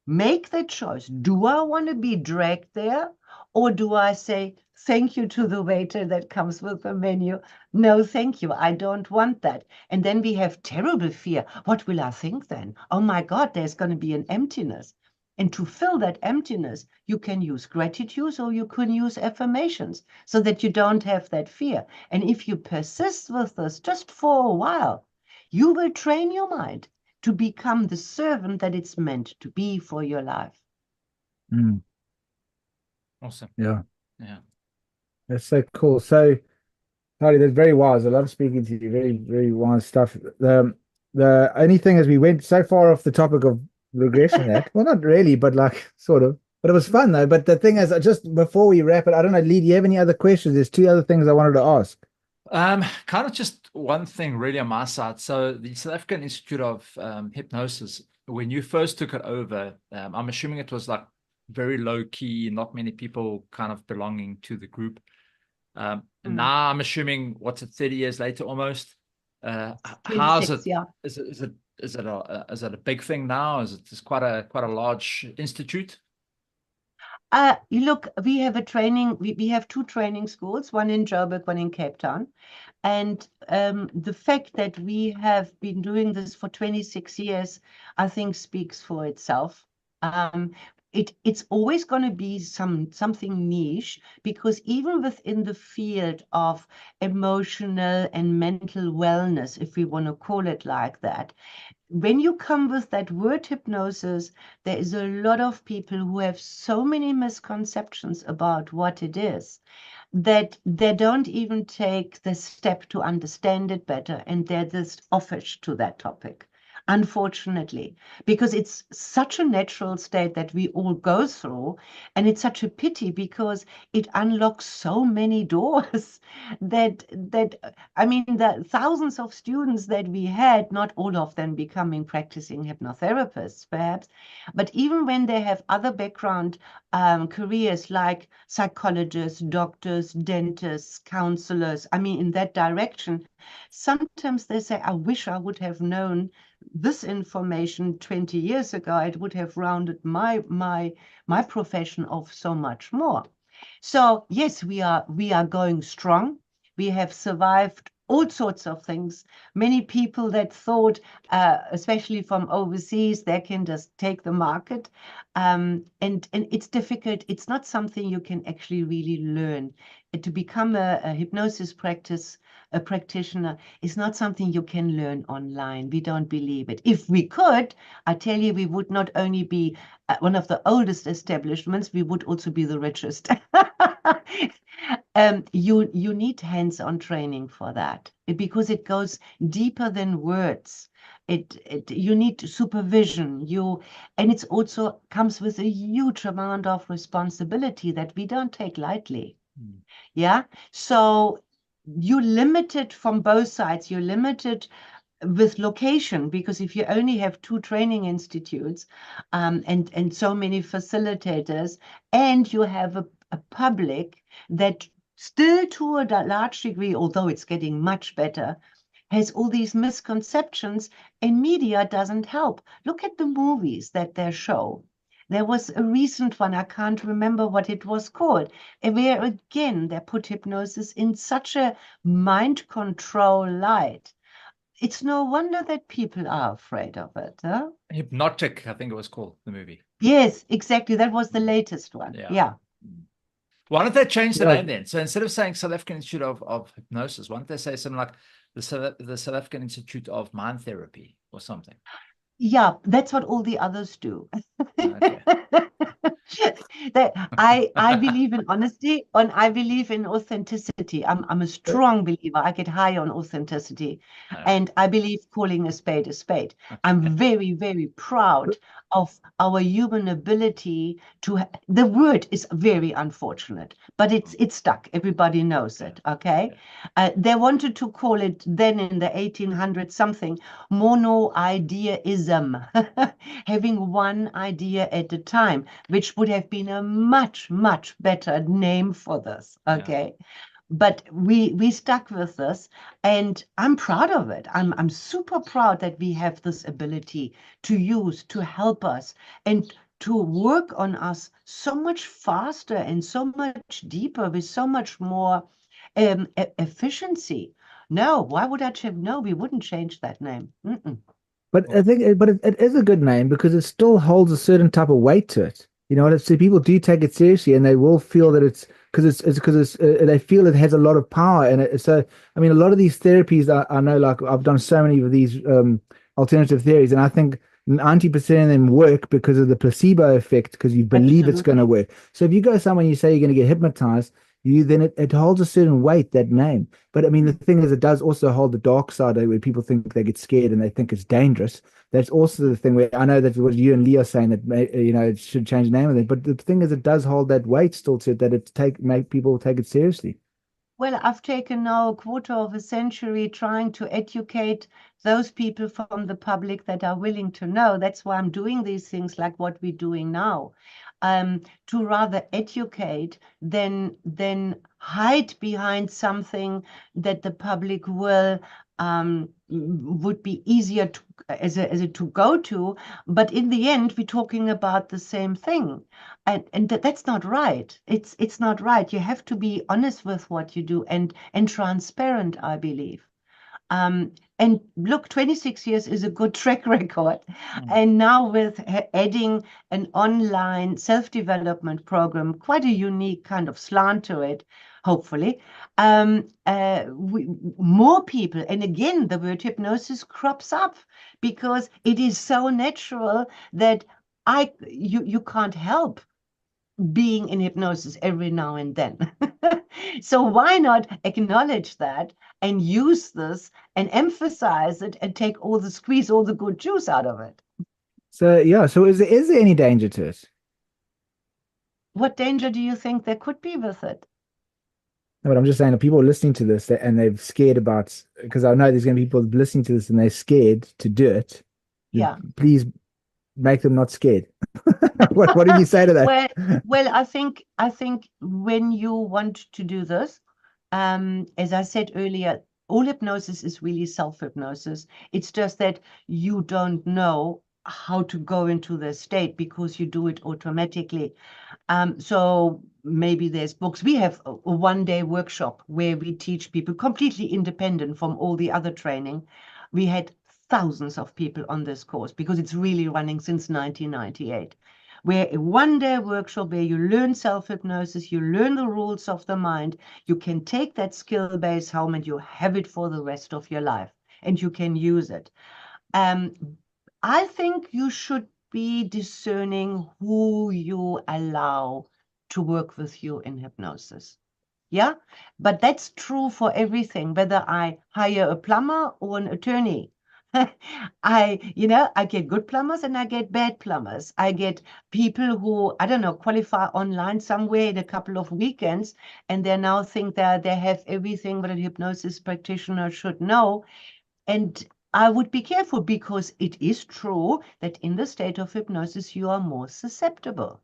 D: Make the choice. Do I want to be dragged there? Or do I say, thank you to the waiter that comes with the menu? No, thank you. I don't want that. And then we have terrible fear. What will I think then? Oh my God, there's going to be an emptiness. And to fill that emptiness, you can use gratitude or you can use affirmations so that you don't have that fear. And if you persist with this just for a while, you will train your mind to become the servant that it's meant to be for your life.
B: Awesome.
C: Yeah.
B: Yeah.
C: That's so cool. So, Hardy, that's very wise. I love speaking to you. Very, very wise stuff. The only thing is we went so far off the topic of regression that, well, not really, but like sort of. But it was fun though. But the thing is, just before we wrap it, I don't know, Lee, do you have any other questions? There's two other things I wanted to ask.
B: Kind of just one thing really on my side. So the South African Institute of Hypnosis, when you first took it over, I'm assuming it was like very low key, not many people kind of belonging to the group. And now I'm assuming, what's it, 30 years later almost? How's it?
D: Yeah.
B: Is it a big thing now? Is it just quite a large institute?
D: Look, we have a training, we have two training schools, one in Joburg, one in Cape Town. And the fact that we have been doing this for 26 years, I think speaks for itself. It's always going to be something niche, because even within the field of emotional and mental wellness, if we want to call it like that, when you come with that word hypnosis, there is a lot of people who have so many misconceptions about what it is that they don't even take the step to understand it better, and they're just offish to that topic, unfortunately, because it's such a natural state that we all go through, and it's such a pity because it unlocks so many doors that I mean, the thousands of students that we had, not all of them becoming practicing hypnotherapists perhaps, but even when they have other background careers like psychologists, doctors, dentists, counselors, I mean, in that direction, sometimes they say, I wish I would have known this information 20 years ago. It would have rounded my profession off so much more. So yes, we are going strong. We have survived all sorts of things. Many people that thought, especially from overseas, they can just take the market. And it's difficult. It's not something you can actually really learn. To become a hypnosis practitioner is not something you can learn online. We don't believe it. If we could, I tell you, we would not only be one of the oldest establishments, we would also be the richest. You need hands-on training for that, because it goes deeper than words. You need supervision. And it's also comes with a huge amount of responsibility that we don't take lightly. Yeah. So you're limited from both sides. You're limited with location, because if you only have two training institutes and so many facilitators, and you have a public that still to a large degree, although it's getting much better, has all these misconceptions, and media doesn't help. Look at the movies that they show. There was a recent one, I can't remember what it was called, where again they put hypnosis in such a mind control light. It's no wonder that people are afraid of it. Huh?
B: Hypnotic, I think it was called, the movie.
D: Yes, exactly. That was the latest one. Yeah.
B: Why don't they change the name then? So instead of saying South African Institute of Hypnosis, why don't they say something like the South African Institute of Mind Therapy or something?
D: Yeah, that's what all the others do.
B: Okay.
D: I believe in honesty, and I believe in authenticity. I'm a strong believer. I get high on authenticity, and I believe calling a spade a spade. I'm very, very proud of our human ability to. The word is very unfortunate, but it's stuck. Everybody knows it. Okay, they wanted to call it then in the 1800s something mono-ideaism, having one idea at a time, which would have been a much, much better name for this, okay? But we stuck with this, and I'm proud of it. I'm super proud that we have this ability to use to help us and to work on us so much faster and so much deeper with so much more efficiency. No, why would I change? No, we wouldn't change that name. Mm-mm.
C: But I think, it is a good name because it still holds a certain type of weight to it. You know, so people do take it seriously, and they will feel that it's because they feel it has a lot of power. And so, I mean, a lot of these therapies, I know, like I've done so many of these alternative theories, and I think 90% of them work because of the placebo effect, because you believe it's going to
D: Absolutely.
C: work. So if you go somewhere and you say you're going to get hypnotized, then it holds a certain weight, that name. But I mean, the thing is, it does also hold the dark side, where people think they get scared and they think it's dangerous. That's also the thing where I know that what you and Lee are saying, that it should change the name of it. But the thing is, it does hold that weight still to it, that make people take it seriously.
D: Well, I've taken now a quarter of a century trying to educate those people from the public that are willing to know. That's why I'm doing these things like what we're doing now, to rather educate than hide behind something that the public would be easier to as a to go to. But in the end, we're talking about the same thing. And that's not right. It's not right. You have to be honest with what you do and transparent, I believe. And look, 26 years is a good track record. And now with adding an online self-development program, quite a unique kind of slant to it, hopefully, more people, and again, the word hypnosis crops up because it is so natural that you can't help being in hypnosis every now and then. So why not acknowledge that and use this and emphasize it and squeeze all the good juice out of it?
C: So yeah, so is there any danger to it?
D: What danger do you think there could be with it?
C: No, but I'm just saying that people are listening to this and they're scared about, because I know there's going to be people listening to this and they're scared to do it.
D: Yeah.
C: Please make them not scared. What do you say to
D: Well,
C: that?
D: well, I think when you want to do this, as I said earlier, all hypnosis is really self-hypnosis. It's just that you don't know how to go into the state because you do it automatically. So maybe there's books. We have a one-day workshop where we teach people completely independent from all the other training. We had thousands of people on this course because it's really running since 1998. Where a one-day workshop where you learn self-hypnosis, you learn the rules of the mind, you can take that skill-based home and you have it for the rest of your life, and you can use it. I think you should be discerning who you allow to work with you in hypnosis. Yeah, but that's true for everything, whether I hire a plumber or an attorney. I get good plumbers and I get bad plumbers. I get people who, I don't know, qualify online somewhere in a couple of weekends, and they now think that they have everything that a hypnosis practitioner should know. And I would be careful because it is true that in the state of hypnosis, you are more susceptible.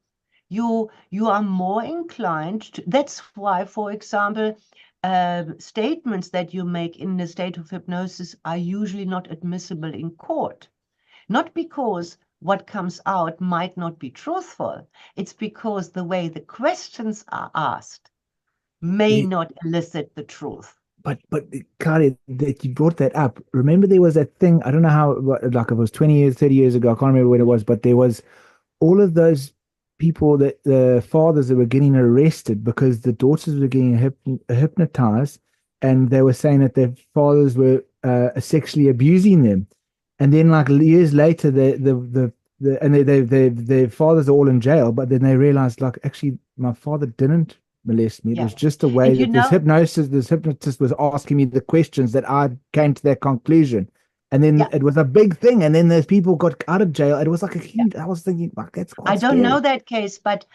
D: You are more inclined to, that's why, for example, statements that you make in the state of hypnosis are usually not admissible in court. Not because what comes out might not be truthful. It's because the way the questions are asked may
C: Yeah,
D: not elicit the truth.
C: but Kari, that you brought that up. Remember, there was that thing. I don't know how, like it was 20 years, 30 years ago. I can't remember when it was, but there was all of those people, that the fathers that were getting arrested because the daughters were getting hypnotized, and they were saying that their fathers were sexually abusing them. And then, like years later, their fathers are all in jail, but then they realized, like, actually, my father didn't molest me. It
D: Yeah.
C: was just the way
D: And
C: that this hypnotist was asking me the questions that I came to that conclusion. And then
D: yeah,
C: it was a big thing. And then those people got out of jail. It was like a
D: yeah.
C: huge, I was thinking, like, that's
D: I
C: quite
D: don't know
C: scary.
D: that case, but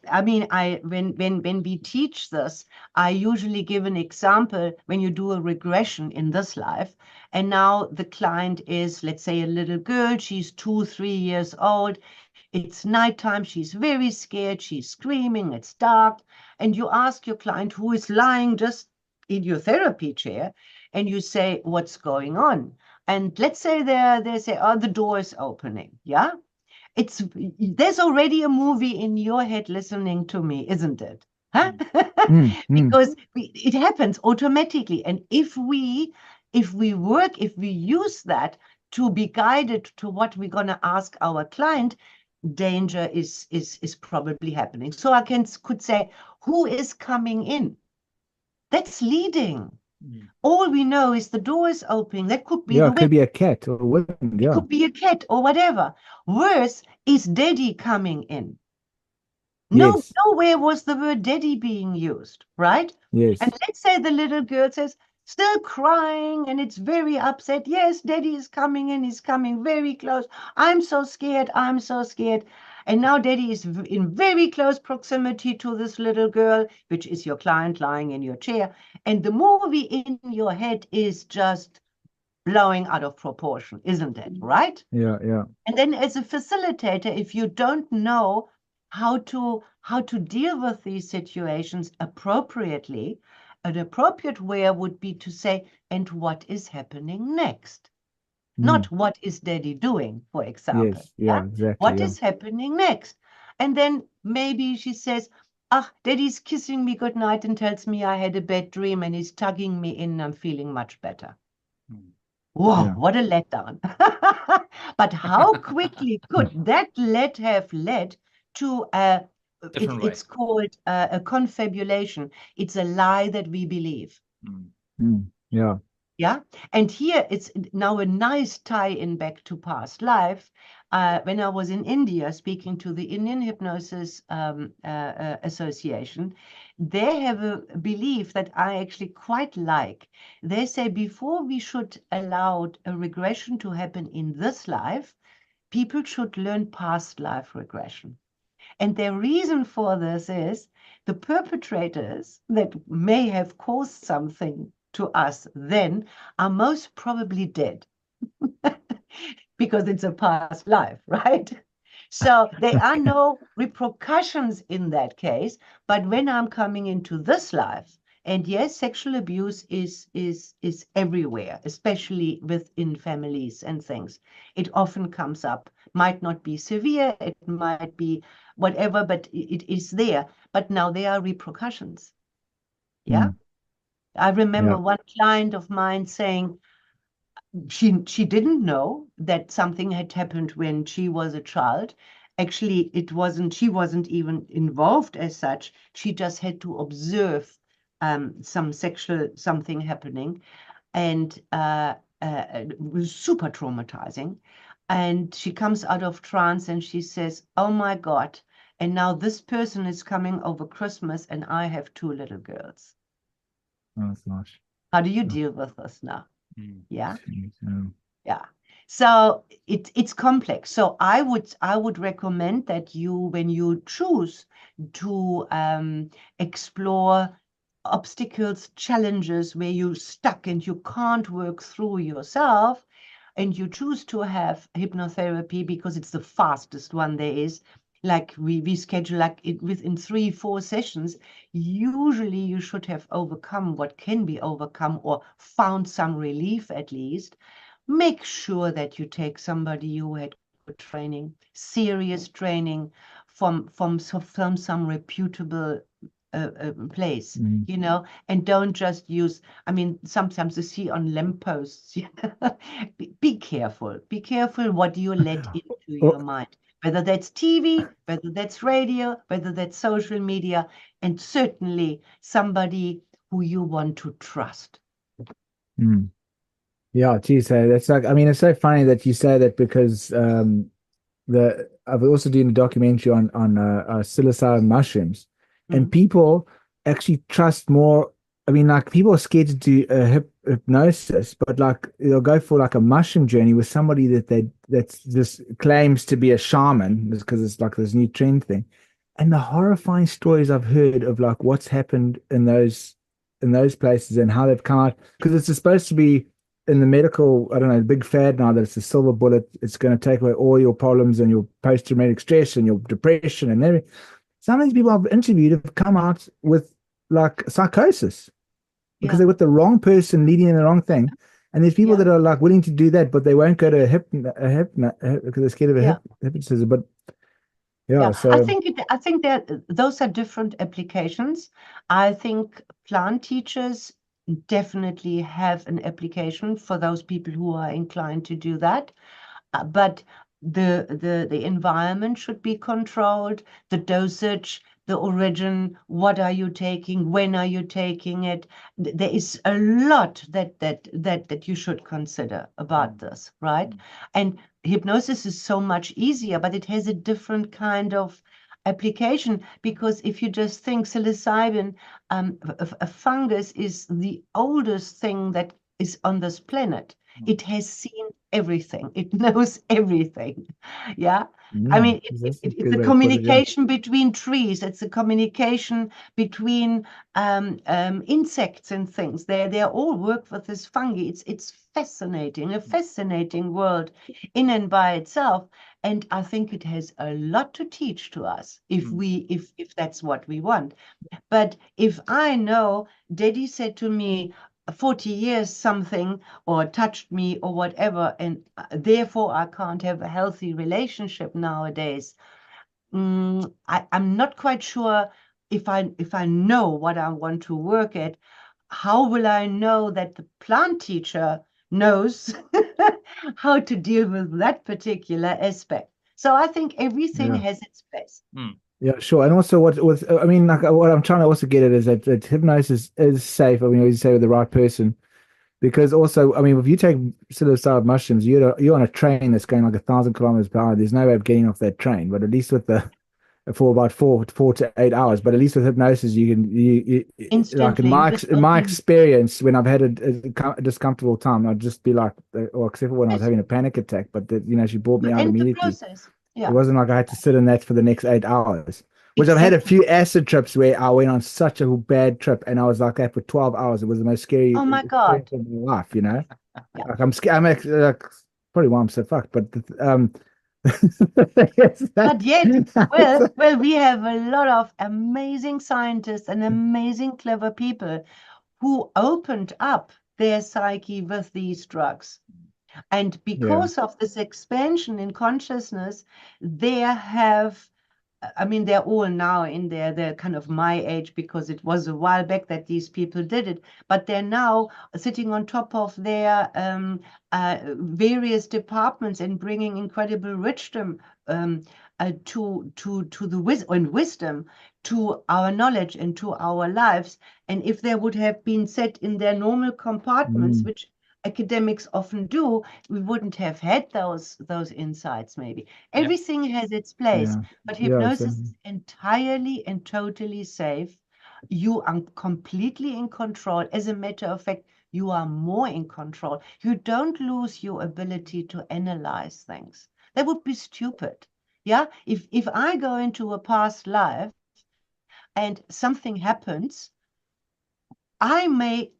D: I mean, when we teach this, I usually give an example when you do a regression in this life, and now the client is, let's say, a little girl. She's 2, 3 years old. It's nighttime. She's very scared. She's screaming. It's dark, and you ask your client who is lying just in your therapy chair, and you say, what's going on? And let's say they say, oh, the door is opening. Yeah. There's already a movie in your head listening to me, isn't it? Huh? Because it happens automatically. And if we use that to be guided to what we're going to ask our client, danger is probably happening. So I could say, who is coming in? That's leading. All we know is the door is opening. That could be
C: it could be a cat or wind.
D: It could be a cat or whatever. Worse is daddy coming in.
C: Yes.
D: Nowhere was the word daddy being used, right?
C: Yes.
D: And let's say the little girl says, still crying, and it's very upset. Yes, daddy is coming in. He's coming very close. I'm so scared. I'm so scared. And now daddy is in very close proximity to this little girl, which is your client lying in your chair. And the movie in your head is just blowing out of proportion, isn't it? Right?
C: Yeah.
D: And then as a facilitator, if you don't know how to deal with these situations appropriately, an appropriate way would be to say, and what is happening next? Not what is daddy doing, for example.
C: Yes, yeah, exactly.
D: What is happening next? And then maybe she says, daddy's kissing me goodnight and tells me I had a bad dream and he's tugging me in and I'm feeling much better. Whoa, what a letdown. But how quickly could that have led to it's called a confabulation. It's a lie that we believe.
C: Yeah.
D: Yeah. And here it's now a nice tie-in back to past life. When I was in India speaking to the Indian Hypnosis Association, they have a belief that I actually quite like. They say before we should allow a regression to happen in this life, people should learn past life regression. And their reason for this is the perpetrators that may have caused something to us then are most probably dead because it's a past life, right? So there are no repercussions in that case. But when I'm coming into this life, and yes, sexual abuse is everywhere, especially within families and things. It often comes up, might not be severe, it might be whatever, but it is there. But now there are repercussions. Yeah. I remember one client of mine saying she didn't know that something had happened when she was a child. Actually, she wasn't even involved as such. She just had to observe something happening, and it was super traumatizing. And she comes out of trance and she says, oh my God, and now this person is coming over Christmas and I have 2 little girls.
C: Oh, that's nice.
D: How do you deal with this now? Yeah.
C: Yeah.
D: So it's complex. So I would recommend that when you choose to explore obstacles, challenges where you're stuck and you can't work through yourself, and you choose to have hypnotherapy because it's the fastest one there is, like we schedule within 3-4 sessions, usually you should have overcome what can be overcome or found some relief at least. Make sure that you take somebody who had good training, serious training from some reputable place, and don't just use, sometimes you see on lampposts, be careful what you let into your mind. Whether that's TV, whether that's radio, whether that's social media, and certainly somebody who you want to trust.
C: Yeah, geez, that's like, it's so funny that you say that because I've also done a documentary on psilocybin mushrooms, and people actually trust more. People are scared to do a hypnosis, but they'll go for a mushroom journey with somebody that just claims to be a shaman because it's this new trend thing. And the horrifying stories I've heard of what's happened in those places and how they've come out, because it's supposed to be in the medical, I don't know, big fad now that it's a silver bullet. It's going to take away all your problems and your post-traumatic stress and your depression and everything. Some of these people I've interviewed have come out with psychosis. because they're with the wrong person leading in the wrong thing. And there's people
D: Yeah.
C: that are like willing to do that, but they won't go to because they're scared of
D: Yeah.
C: hypnotism. But yeah,
D: Yeah,
C: so
D: I think that those are different applications. I think plant teachers definitely have an application for those people who are inclined to do that. But the environment should be controlled, the dosage, the origin, what are you taking, when are you taking it? There is a lot that you should consider about this, right? And hypnosis is so much easier, but it has a different kind of application, because if you just think psilocybin, a fungus is the oldest thing that is on this planet. It has seen everything. It knows everything. Yeah. I
C: yeah,
D: mean,
C: that's a
D: it's
C: good
D: a
C: way to put it. Yeah.
D: communication between trees. It's a communication between insects and things. They all work with this fungi. It's fascinating, a fascinating world in and by itself. And I think it has a lot to teach to us if that's what we want. But if I know, Daddy said to me 40 years something, or touched me or whatever, and therefore I can't have a healthy relationship nowadays, I'm not quite sure if I know what I want to work at. How will I know that the plant teacher knows how to deal with that particular aspect? So I think everything
C: Yeah.
D: has its place.
C: Yeah, sure. And also, I mean, like what I'm trying to also get at is that hypnosis is safe. I mean, as you say, with the right person, because also, I mean, if you take psilocybin mushrooms, you're on a train that's going like 1,000 kilometers per hour. There's no way of getting off that train. But at least with for about four to 8 hours. But at least with hypnosis, you can like in
D: Instantly,
C: my experience, when I've had a discomfortable time, I'd just be like, or except for when I was
D: yes,
C: having a panic attack. But she brought me
D: you
C: out
D: end the
C: immediately.
D: process.
C: It
D: Yeah,
C: wasn't like I had to sit in that for the next 8 hours. Which I've had a
D: exactly.
C: few acid trips where I went on such a bad trip and I was like that for 12 hours. It was the most scary
D: Oh my
C: experience
D: God.
C: of my life, you know?
D: Yeah.
C: Like I'm scared. I'm actually like, probably why I'm so fucked. But yes,
D: But yet, well, we have a lot of amazing scientists and amazing clever people who opened up their psyche with these drugs. And
C: yeah.
D: because of this expansion in consciousness, I mean, they're all now they're kind of my age, because it was a while back that these people did it, but they're now sitting on top of their various departments and bringing incredible wisdom to the wisdom to our knowledge and to our lives. And if they would have been set in their normal compartments,
C: Mm,
D: which academics often do, we wouldn't have had those insights maybe. Everything has its place,
C: yeah.
D: but
C: Yeah. So,
D: hypnosis is entirely and totally safe. You are completely in control. As a matter of fact, you are more in control. You don't lose your ability to analyze things. That would be stupid. Yeah, if I go into a past life and something happens, I may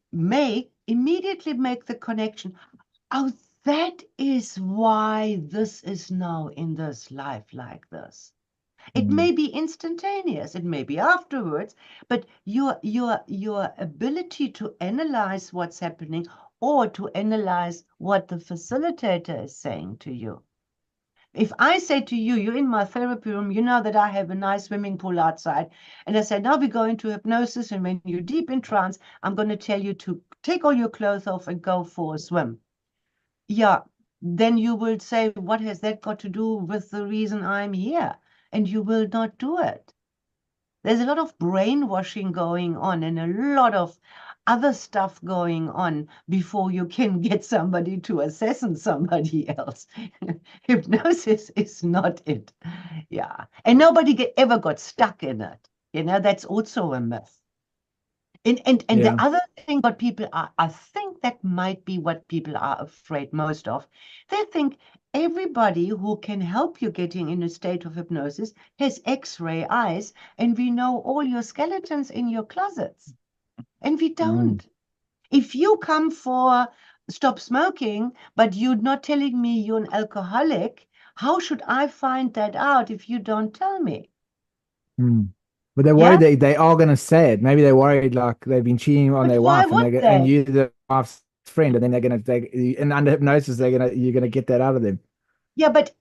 D: immediately make the connection. Oh, that is why this is now in this life like this. It
C: mm,
D: may be instantaneous, it may be afterwards, but your ability to analyze what's happening, or to analyze what the facilitator is saying to you. If I say to you, you're in my therapy room, you know that I have a nice swimming pool outside, and I say, now we go into hypnosis, and when you're deep in trance, I'm going to tell you to take all your clothes off and go for a swim. Yeah, then you will say, what has that got to do with the reason I'm here? And you will not do it. There's a lot of brainwashing going on and a lot of other stuff going on before you can get somebody to assassin somebody else. Hypnosis is not it. Yeah. And nobody ever got stuck in it. That's also a myth. And the
C: yeah.
D: other thing what people are, I think that might be what people are afraid most of. They think everybody who can help you getting in a state of hypnosis has X-ray eyes, and we know all your skeletons in your closets. And we
C: Mm,
D: don't. If you come for stop smoking, but you're not telling me you're an alcoholic, how should I find that out if you don't tell me?
C: mm. But they're
D: Yeah,
C: worried they are going to say it. Maybe they're worried like they've been cheating on
D: but
C: their
D: why
C: wife, and
D: would
C: and
D: they?
C: you the wife's friend, and then they're going to and under hypnosis you're gonna get that out of them.
D: Yeah, but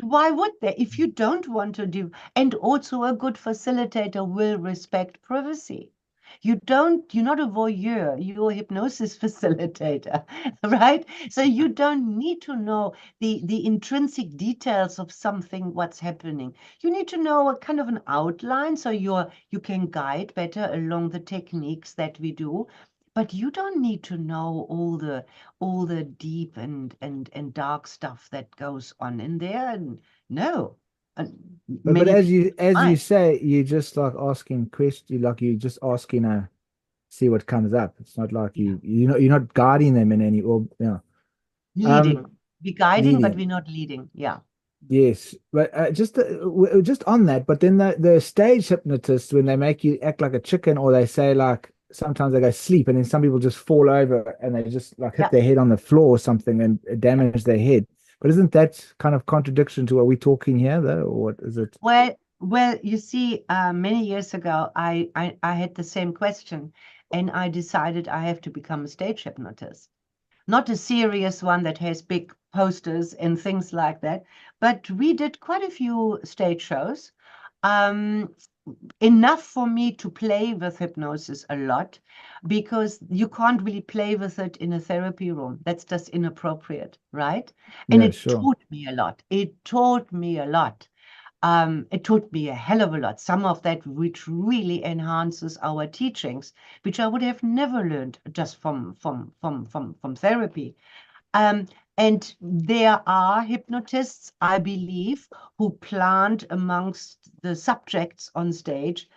D: why would they? If you don't want to do, and also a good facilitator will respect privacy. You're not a voyeur, you're a hypnosis facilitator, right? So you don't need to know the intrinsic details of something, what's happening. You need to know a kind of an outline so you can guide better along the techniques that we do. But you don't need to know all the deep and dark stuff that goes on in there. And no, and
C: But
D: many people
C: as you
D: might.
C: say, you're just like asking questions, like you're just asking see what comes up. It's not like
D: Yeah.
C: you're not guiding them in any or
D: Leading.
C: um
D: We're guiding, but
C: leading.
D: we're not leading. Yeah.
C: Yes, but just on that. But then the stage hypnotists, when they make you act like a chicken, or they say like sometimes they go sleep, and then some people just fall over and they just like hit
D: Yeah.
C: their head on the floor or something and damage their head. But isn't that kind of contradiction to what we're talking here, though, or what is it?
D: Well, you see, many years ago, I had the same question, and I decided I have to become a stage hypnotist. Not a serious one that has big posters and things like that, but we did quite a few stage shows. Um, Enough for me to play with hypnosis a lot, because you can't really play with it in a therapy room. That's just inappropriate, right? And
C: Yeah,
D: it
C: sure.
D: taught me a lot. It taught me a lot. It taught me a hell of a lot. Some of that which really enhances our teachings, which I would have never learned just from therapy. Um, and there are hypnotists, I believe, who plant amongst the subjects on stage,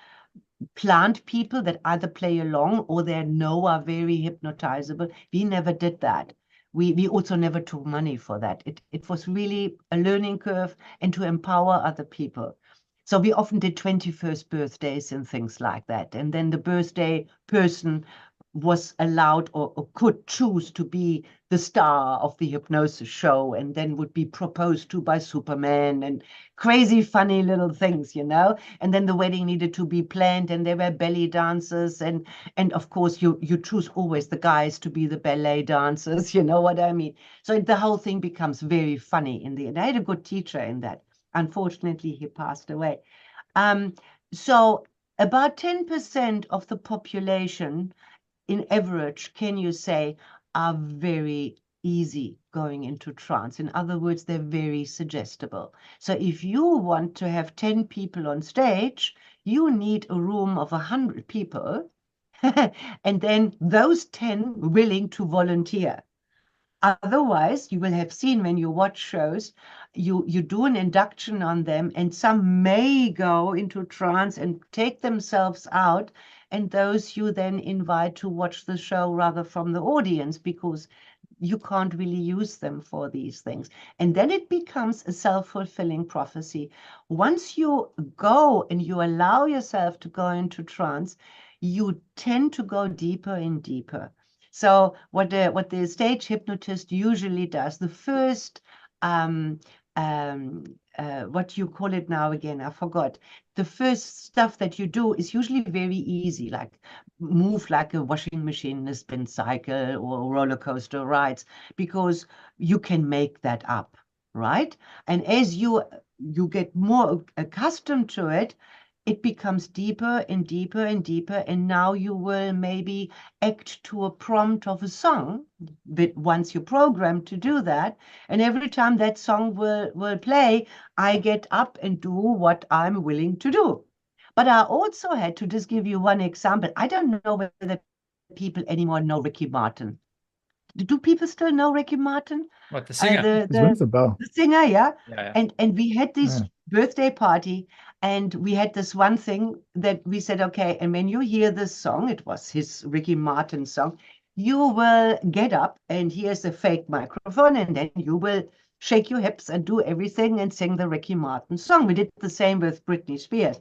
D: plant people that either play along or they know are very hypnotizable. We never did that. We also never took money for that. It was really a learning curve and to empower other people. So we often did 21st birthdays and things like that. And then the birthday person was allowed or could choose to be the star of the hypnosis show, and then would be proposed to by Superman and crazy funny little things, and then the wedding needed to be planned, and there were belly dancers, and of course you choose always the guys to be the ballet dancers. You know what I mean? So the whole thing becomes very funny in the end. I had a good teacher in that. Unfortunately, he passed away. So about 10% of the population in average, can you say, are very easy going into trance. In other words, they're very suggestible. So if you want to have 10 people on stage, you need a room of 100 people, and then those 10 willing to volunteer. Otherwise, you will have seen when you watch shows, you do an induction on them, and some may go into trance and take themselves out, and those you then invite to watch the show rather from the audience, because you can't really use them for these things. And then it becomes a self-fulfilling prophecy. Once you go and you allow yourself to go into trance, you tend to go deeper and deeper. So what the stage hypnotist usually does, the first what you call it now again, I forgot. The first stuff that you do is usually very easy, like move like a washing machine, a spin cycle, or roller coaster rides, because you can make that up, right? And as you get more accustomed to it, it becomes deeper and deeper and deeper, and now you will maybe act to a prompt of a song, but once you're programmed to do that, and every time that song will play, I get up and do what I'm willing to do. But I also had to just give you one example. I don't know whether people anymore know Ricky Martin. Do people still know Ricky Martin?
B: What, the singer?
C: It rings a bell.
D: The singer, yeah.
B: Yeah.
D: And we had this
C: Yeah.
D: birthday party, and we had this one thing that we said, okay, and when you hear this song, it was his Ricky Martin song, you will get up, and here's a fake microphone, and then you will shake your hips and do everything and sing the Ricky Martin song. We did the same with Britney Spears.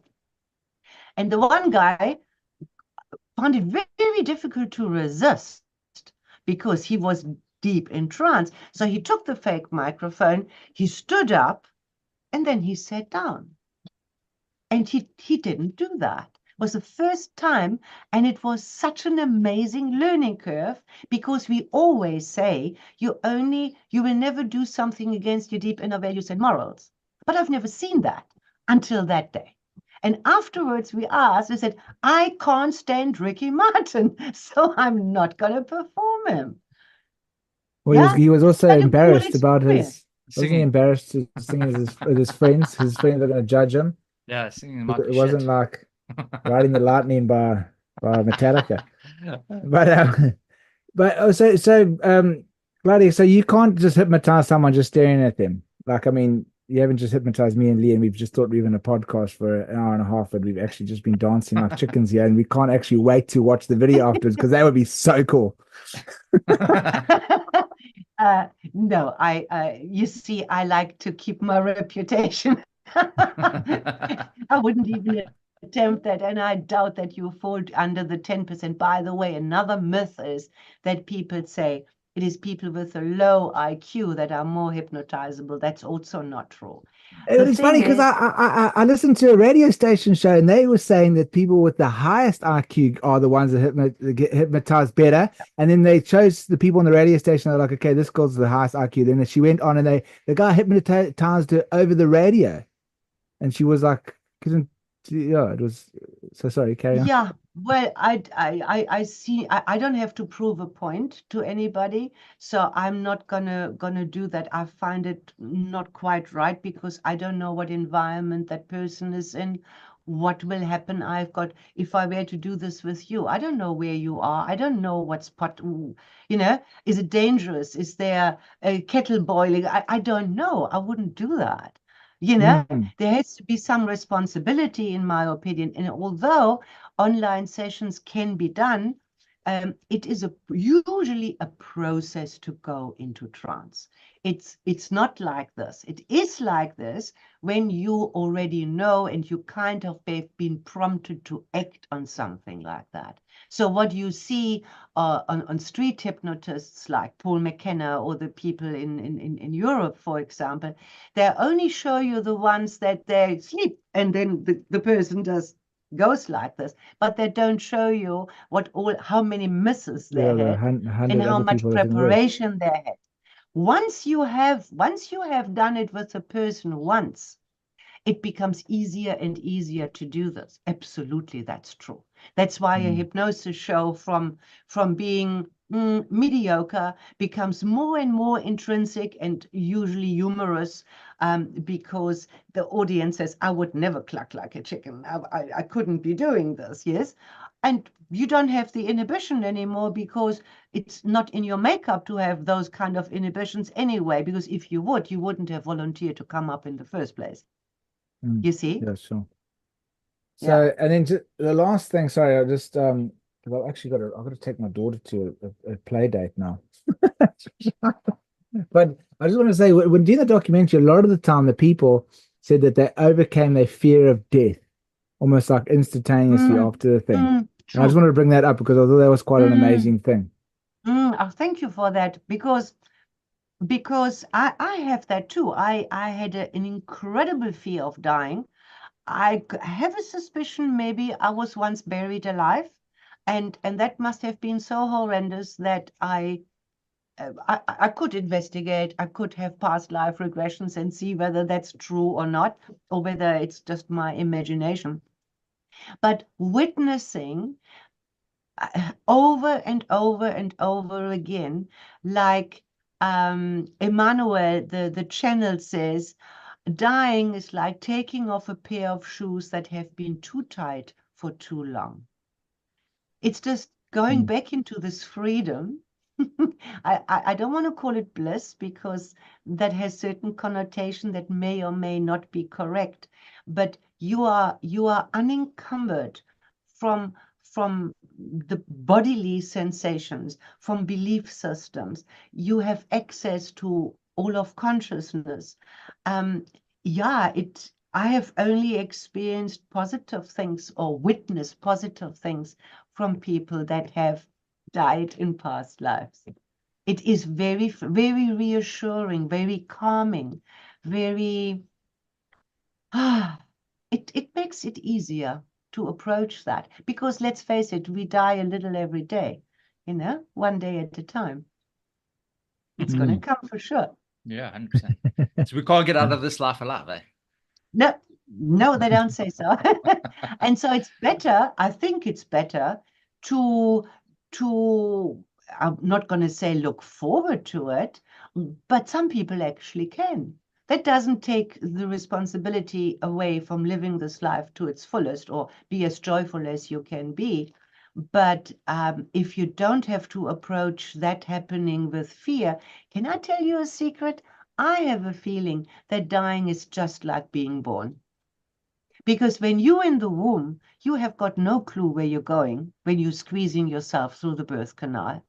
D: And the one guy found it very, very difficult to resist because he was deep in trance. So he took the fake microphone, he stood up, and then he sat down. And he didn't do that. It was the first time, and it was such an amazing learning curve, because we always say you will never do something against your deep inner values and morals. But I've never seen that until that day. And afterwards we said, I can't stand Ricky Martin, so I'm not going to perform him.
C: Well, he was also
D: What a cool
C: embarrassed about
D: experience.
C: wasn't he embarrassed to sing with his friends? His friends are going to judge him.
B: Yeah, singing might be
C: It wasn't
B: shit.
C: like Riding the Lightning by Metallica. But Claudia, so you can't just hypnotize someone just staring at them. Like, I mean, you haven't just hypnotized me and Lee, and we've just thought we were in a podcast for an hour and a half, but we've actually just been dancing like chickens here, and we can't actually wait to watch the video afterwards because that would be so cool.
D: No, you see, I like to keep my reputation. I wouldn't even attempt that, and I doubt that you fall under the 10%. By the way, another myth is that people say it is people with a low IQ that are more hypnotizable. That's also not true.
C: It's funny because I listened to a radio station show and they were saying that people with the highest IQ are the ones that get hypnotized better. And then they chose the people on the radio station. They're like, okay, this girl's the highest IQ. Then she went on and the guy hypnotized her over the radio. And she was like, it was so sorry, carry on.
D: Yeah, well, I see. I don't have to prove a point to anybody, so I'm not gonna do that. I find it not quite right because I don't know what environment that person is in, what will happen. If I were to do this with you, I don't know where you are. I don't know what's is it dangerous? Is there a kettle boiling? I don't know. I wouldn't do that. There has to be some responsibility, in my opinion. And although online sessions can be done, it is usually a process to go into trance. It's not like this. It is like this when you already know and you kind of have been prompted to act on something like that. So what you see on street hypnotists like Paul McKenna or the people in Europe, for example, they only show you the ones that they sleep and then the person goes like this, but they don't show you how many misses they had and how much preparation they had. Once you have done it with a person once, it becomes easier and easier to do this. Absolutely, that's true. That's why a hypnosis show from being mediocre becomes more and more intrinsic and usually humorous, because the audience says, I would never cluck like a chicken. I couldn't be doing this, yes? And you don't have the inhibition anymore because it's not in your makeup to have those kind of inhibitions anyway, because if you would, you wouldn't have volunteered to come up in the first place. You see?
C: Yeah, sure. So, and then the last thing, sorry, I've actually I've got to take my daughter to a play date now. But I just want to say, when doing the documentary, a lot of the time the people said that they overcame their fear of death almost like instantaneously after the thing. And I just wanted to bring that up because I thought that was quite an amazing thing.
D: Thank you for that, because I have that too. I had an incredible fear of dying. I have a suspicion maybe I was once buried alive, and that must have been so horrendous that I could investigate. I could have past life regressions and see whether that's true or not, or whether it's just my imagination. But witnessing over and over and over again, like Emmanuel, the channel says, dying is like taking off a pair of shoes that have been too tight for too long. It's just going back into this freedom. I don't want to call it bliss because that has certain connotation that may or may not be correct, but you are unencumbered from the bodily sensations, from belief systems. You have access to all of consciousness. I have only experienced positive things or witnessed positive things from people that have died in past lives. It is very, very reassuring, very calming, very it makes it easier to approach that, because let's face it, we die a little every day, one day at a time. It's going to come for sure.
B: Yeah, 100%. So we can't get out of this life alive, eh?
D: No, they don't say so. And so it's better, I think it's better to I'm not going to say look forward to it, but some people actually can. That doesn't take the responsibility away from living this life to its fullest, or be as joyful as you can be. But if you don't have to approach that happening with fear, can I tell you a secret? I have a feeling that dying is just like being born. Because when you're in the womb, you have got no clue where you're going when you're squeezing yourself through the birth canal.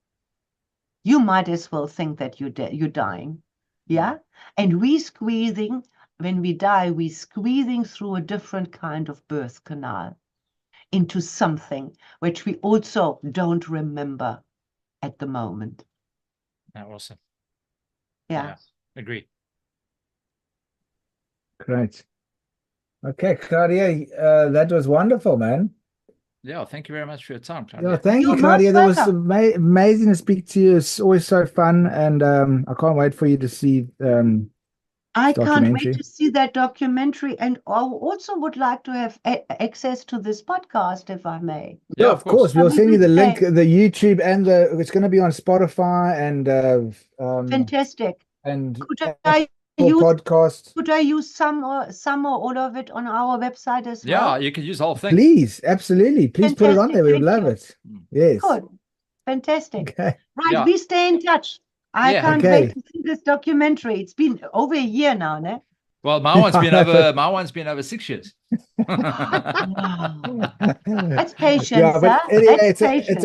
D: You might as well think that you're dying. Yeah? And when we die, we're squeezing through a different kind of birth canal into something which we also don't remember at the moment.
B: Awesome.
D: Yeah.
B: Agree.
C: Great. Okay, Claudia, that was wonderful, man.
B: Yeah, thank you very much for your time, Claudia.
C: Yeah, thank you,
D: You're
C: Claudia.
D: most
C: That was amazing to speak to you. It's always so fun, and I can't wait for you to see
D: I can't
C: documentary.
D: wait to see that documentary, and I also would like to have access to this podcast, if I may.
C: Yeah,
B: Yeah,
C: of course. We'll send you the link,
D: Okay.
C: the YouTube, and it's going to be on Spotify and
D: Fantastic.
C: and
D: Could
C: Apple
D: I use
C: Podcast.
D: some or all of it on our website as
B: Yeah,
D: well?
B: you can use the whole thing.
C: Please, absolutely. Please put it on
D: Fantastic.
C: there. We would
D: Thank
C: love
D: you.
C: it. Yes.
D: Good. Fantastic.
C: Okay.
D: Right,
B: Yeah.
D: we stay in touch. I
B: Yeah.
D: can't
C: Okay.
D: wait to see this documentary. It's been over a year now, ne?
B: Well, my one's been over 6 years.
D: That's patience,
C: Yeah, but
D: huh?
C: anyway,
D: That's patience.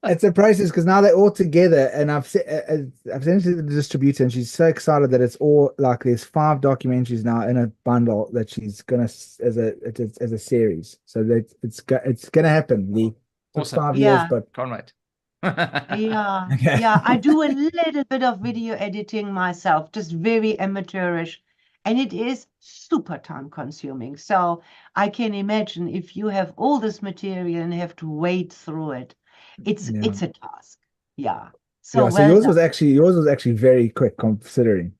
C: it's a process, because now they're all together, and I've sent it to the distributor, and she's so excited that it's all like there's 5 documentaries now in a bundle that she's gonna as a series. So that it's gonna happen. Took
B: Awesome.
C: 5 years,
D: Yeah.
C: but
B: Can't wait.
D: Yeah,
C: Okay.
D: yeah. I do a little bit of video editing myself, just very amateurish, and it is super time consuming. So I can imagine if you have all this material and have to wade through it, it's a task. Yeah. So
C: yeah, so
D: well
C: yours
D: done.
C: was actually very quick considering.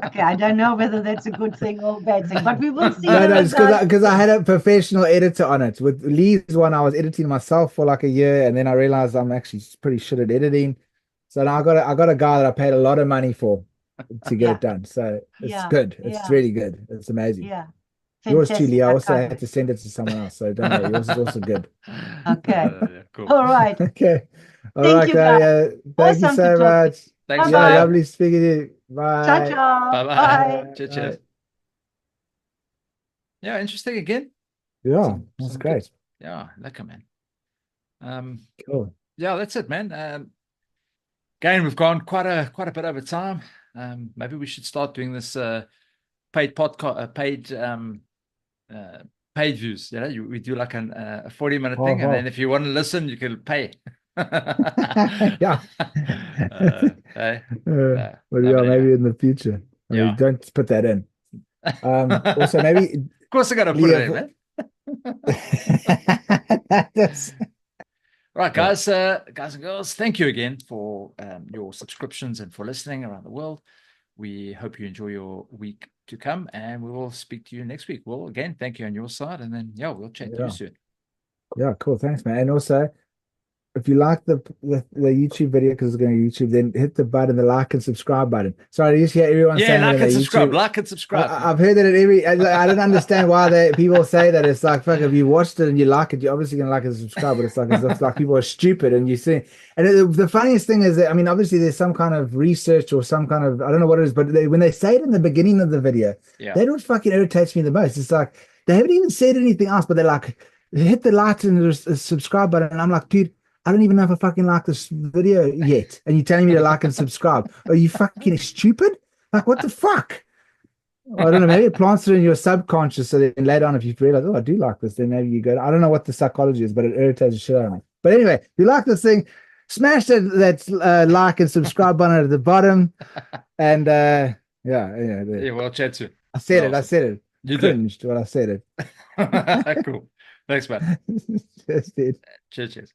D: Okay, I don't know whether that's a good thing or a bad thing, but we will see
C: No,
D: the
C: it's
D: results.
C: because I had a professional editor on it. With Lee's one, I was editing myself for like a year, and then I realized I'm actually pretty shit at editing. So now I got a guy that I paid a lot of money for to get
D: Yeah.
C: it done. So it's
D: Yeah,
C: good. It's
D: yeah.
C: really good. It's amazing.
D: Yeah.
C: Yours too,
D: Fantastic.
C: Lee. I
D: I
C: also
D: can't
C: had
D: wait.
C: to send it to someone else. So don't worry. Yours is also good.
D: Okay.
B: Yeah, cool.
D: All right.
C: Okay. All
D: Thank
C: right,
D: you, guys.
C: Claudia. Thank you
D: Awesome
C: so
D: to talk to you.
C: much.
B: Thanks,
C: Yeah,
D: Bye-bye.
C: lovely speaking to you.
D: Ciao,
C: Bye.
D: ciao.
B: Bye-bye.
D: Bye.
B: Cheers. Yeah, interesting again.
C: Yeah, that's
B: Some
C: great.
B: good- Yeah, lekker, man.
C: Cool.
B: Yeah, that's it, man. Again, we've gone quite a bit over time. Maybe we should start doing this paid podcast, paid views. You know, we do like a 40-minute thing, and then if you want to listen, you can pay.
C: Yeah.
B: Hey,
C: Well,
B: no,
C: yeah,
B: but
C: maybe
B: anyway.
C: in the future. I mean,
B: Yeah.
C: don't put that in. Also, maybe
B: Of course, I got to put it in, man.
C: That's-
B: Right, guys and girls, thank you again for your subscriptions and for listening around the world. We hope you enjoy your week to come, and we will speak to you next week. Well, again, thank you on your side, and then we'll chat to you soon.
C: Yeah, cool. Thanks, man. And also, if you like the YouTube video, because it's going to YouTube, then hit the button, the like and subscribe button. Sorry, I used to hear everyone saying
B: like
C: that
B: and subscribe,
C: YouTube.
B: like and subscribe.
C: I've heard that at I don't understand why people say that. It's like, fuck, if you watched it and you like it, you're obviously going to like and subscribe, but it's like people are stupid and you see. And the funniest thing is that, I mean, obviously there's some kind of research or some kind of, I don't know what it is, but when they say it in the beginning of the video, that's what fucking irritates me the most. It's like, they haven't even said anything else, but they're like, hit the like and the subscribe button. And I'm like, dude, I don't even know if I fucking like this video yet. And you're telling me to like and subscribe. Are you fucking stupid? Like, what the fuck? I don't know. Maybe it plants it in your subconscious. So then later on, if you realize, oh, I do like this, then maybe you go, I don't know what the psychology is, but it irritates the shit out of me. But anyway, if you like this thing, smash that like and subscribe button at the bottom. And we'll
B: chat soon.
C: I said it.
B: You did.
C: cringed when I said it.
B: Cool. Thanks, man.
C: Just did.
B: Cheers.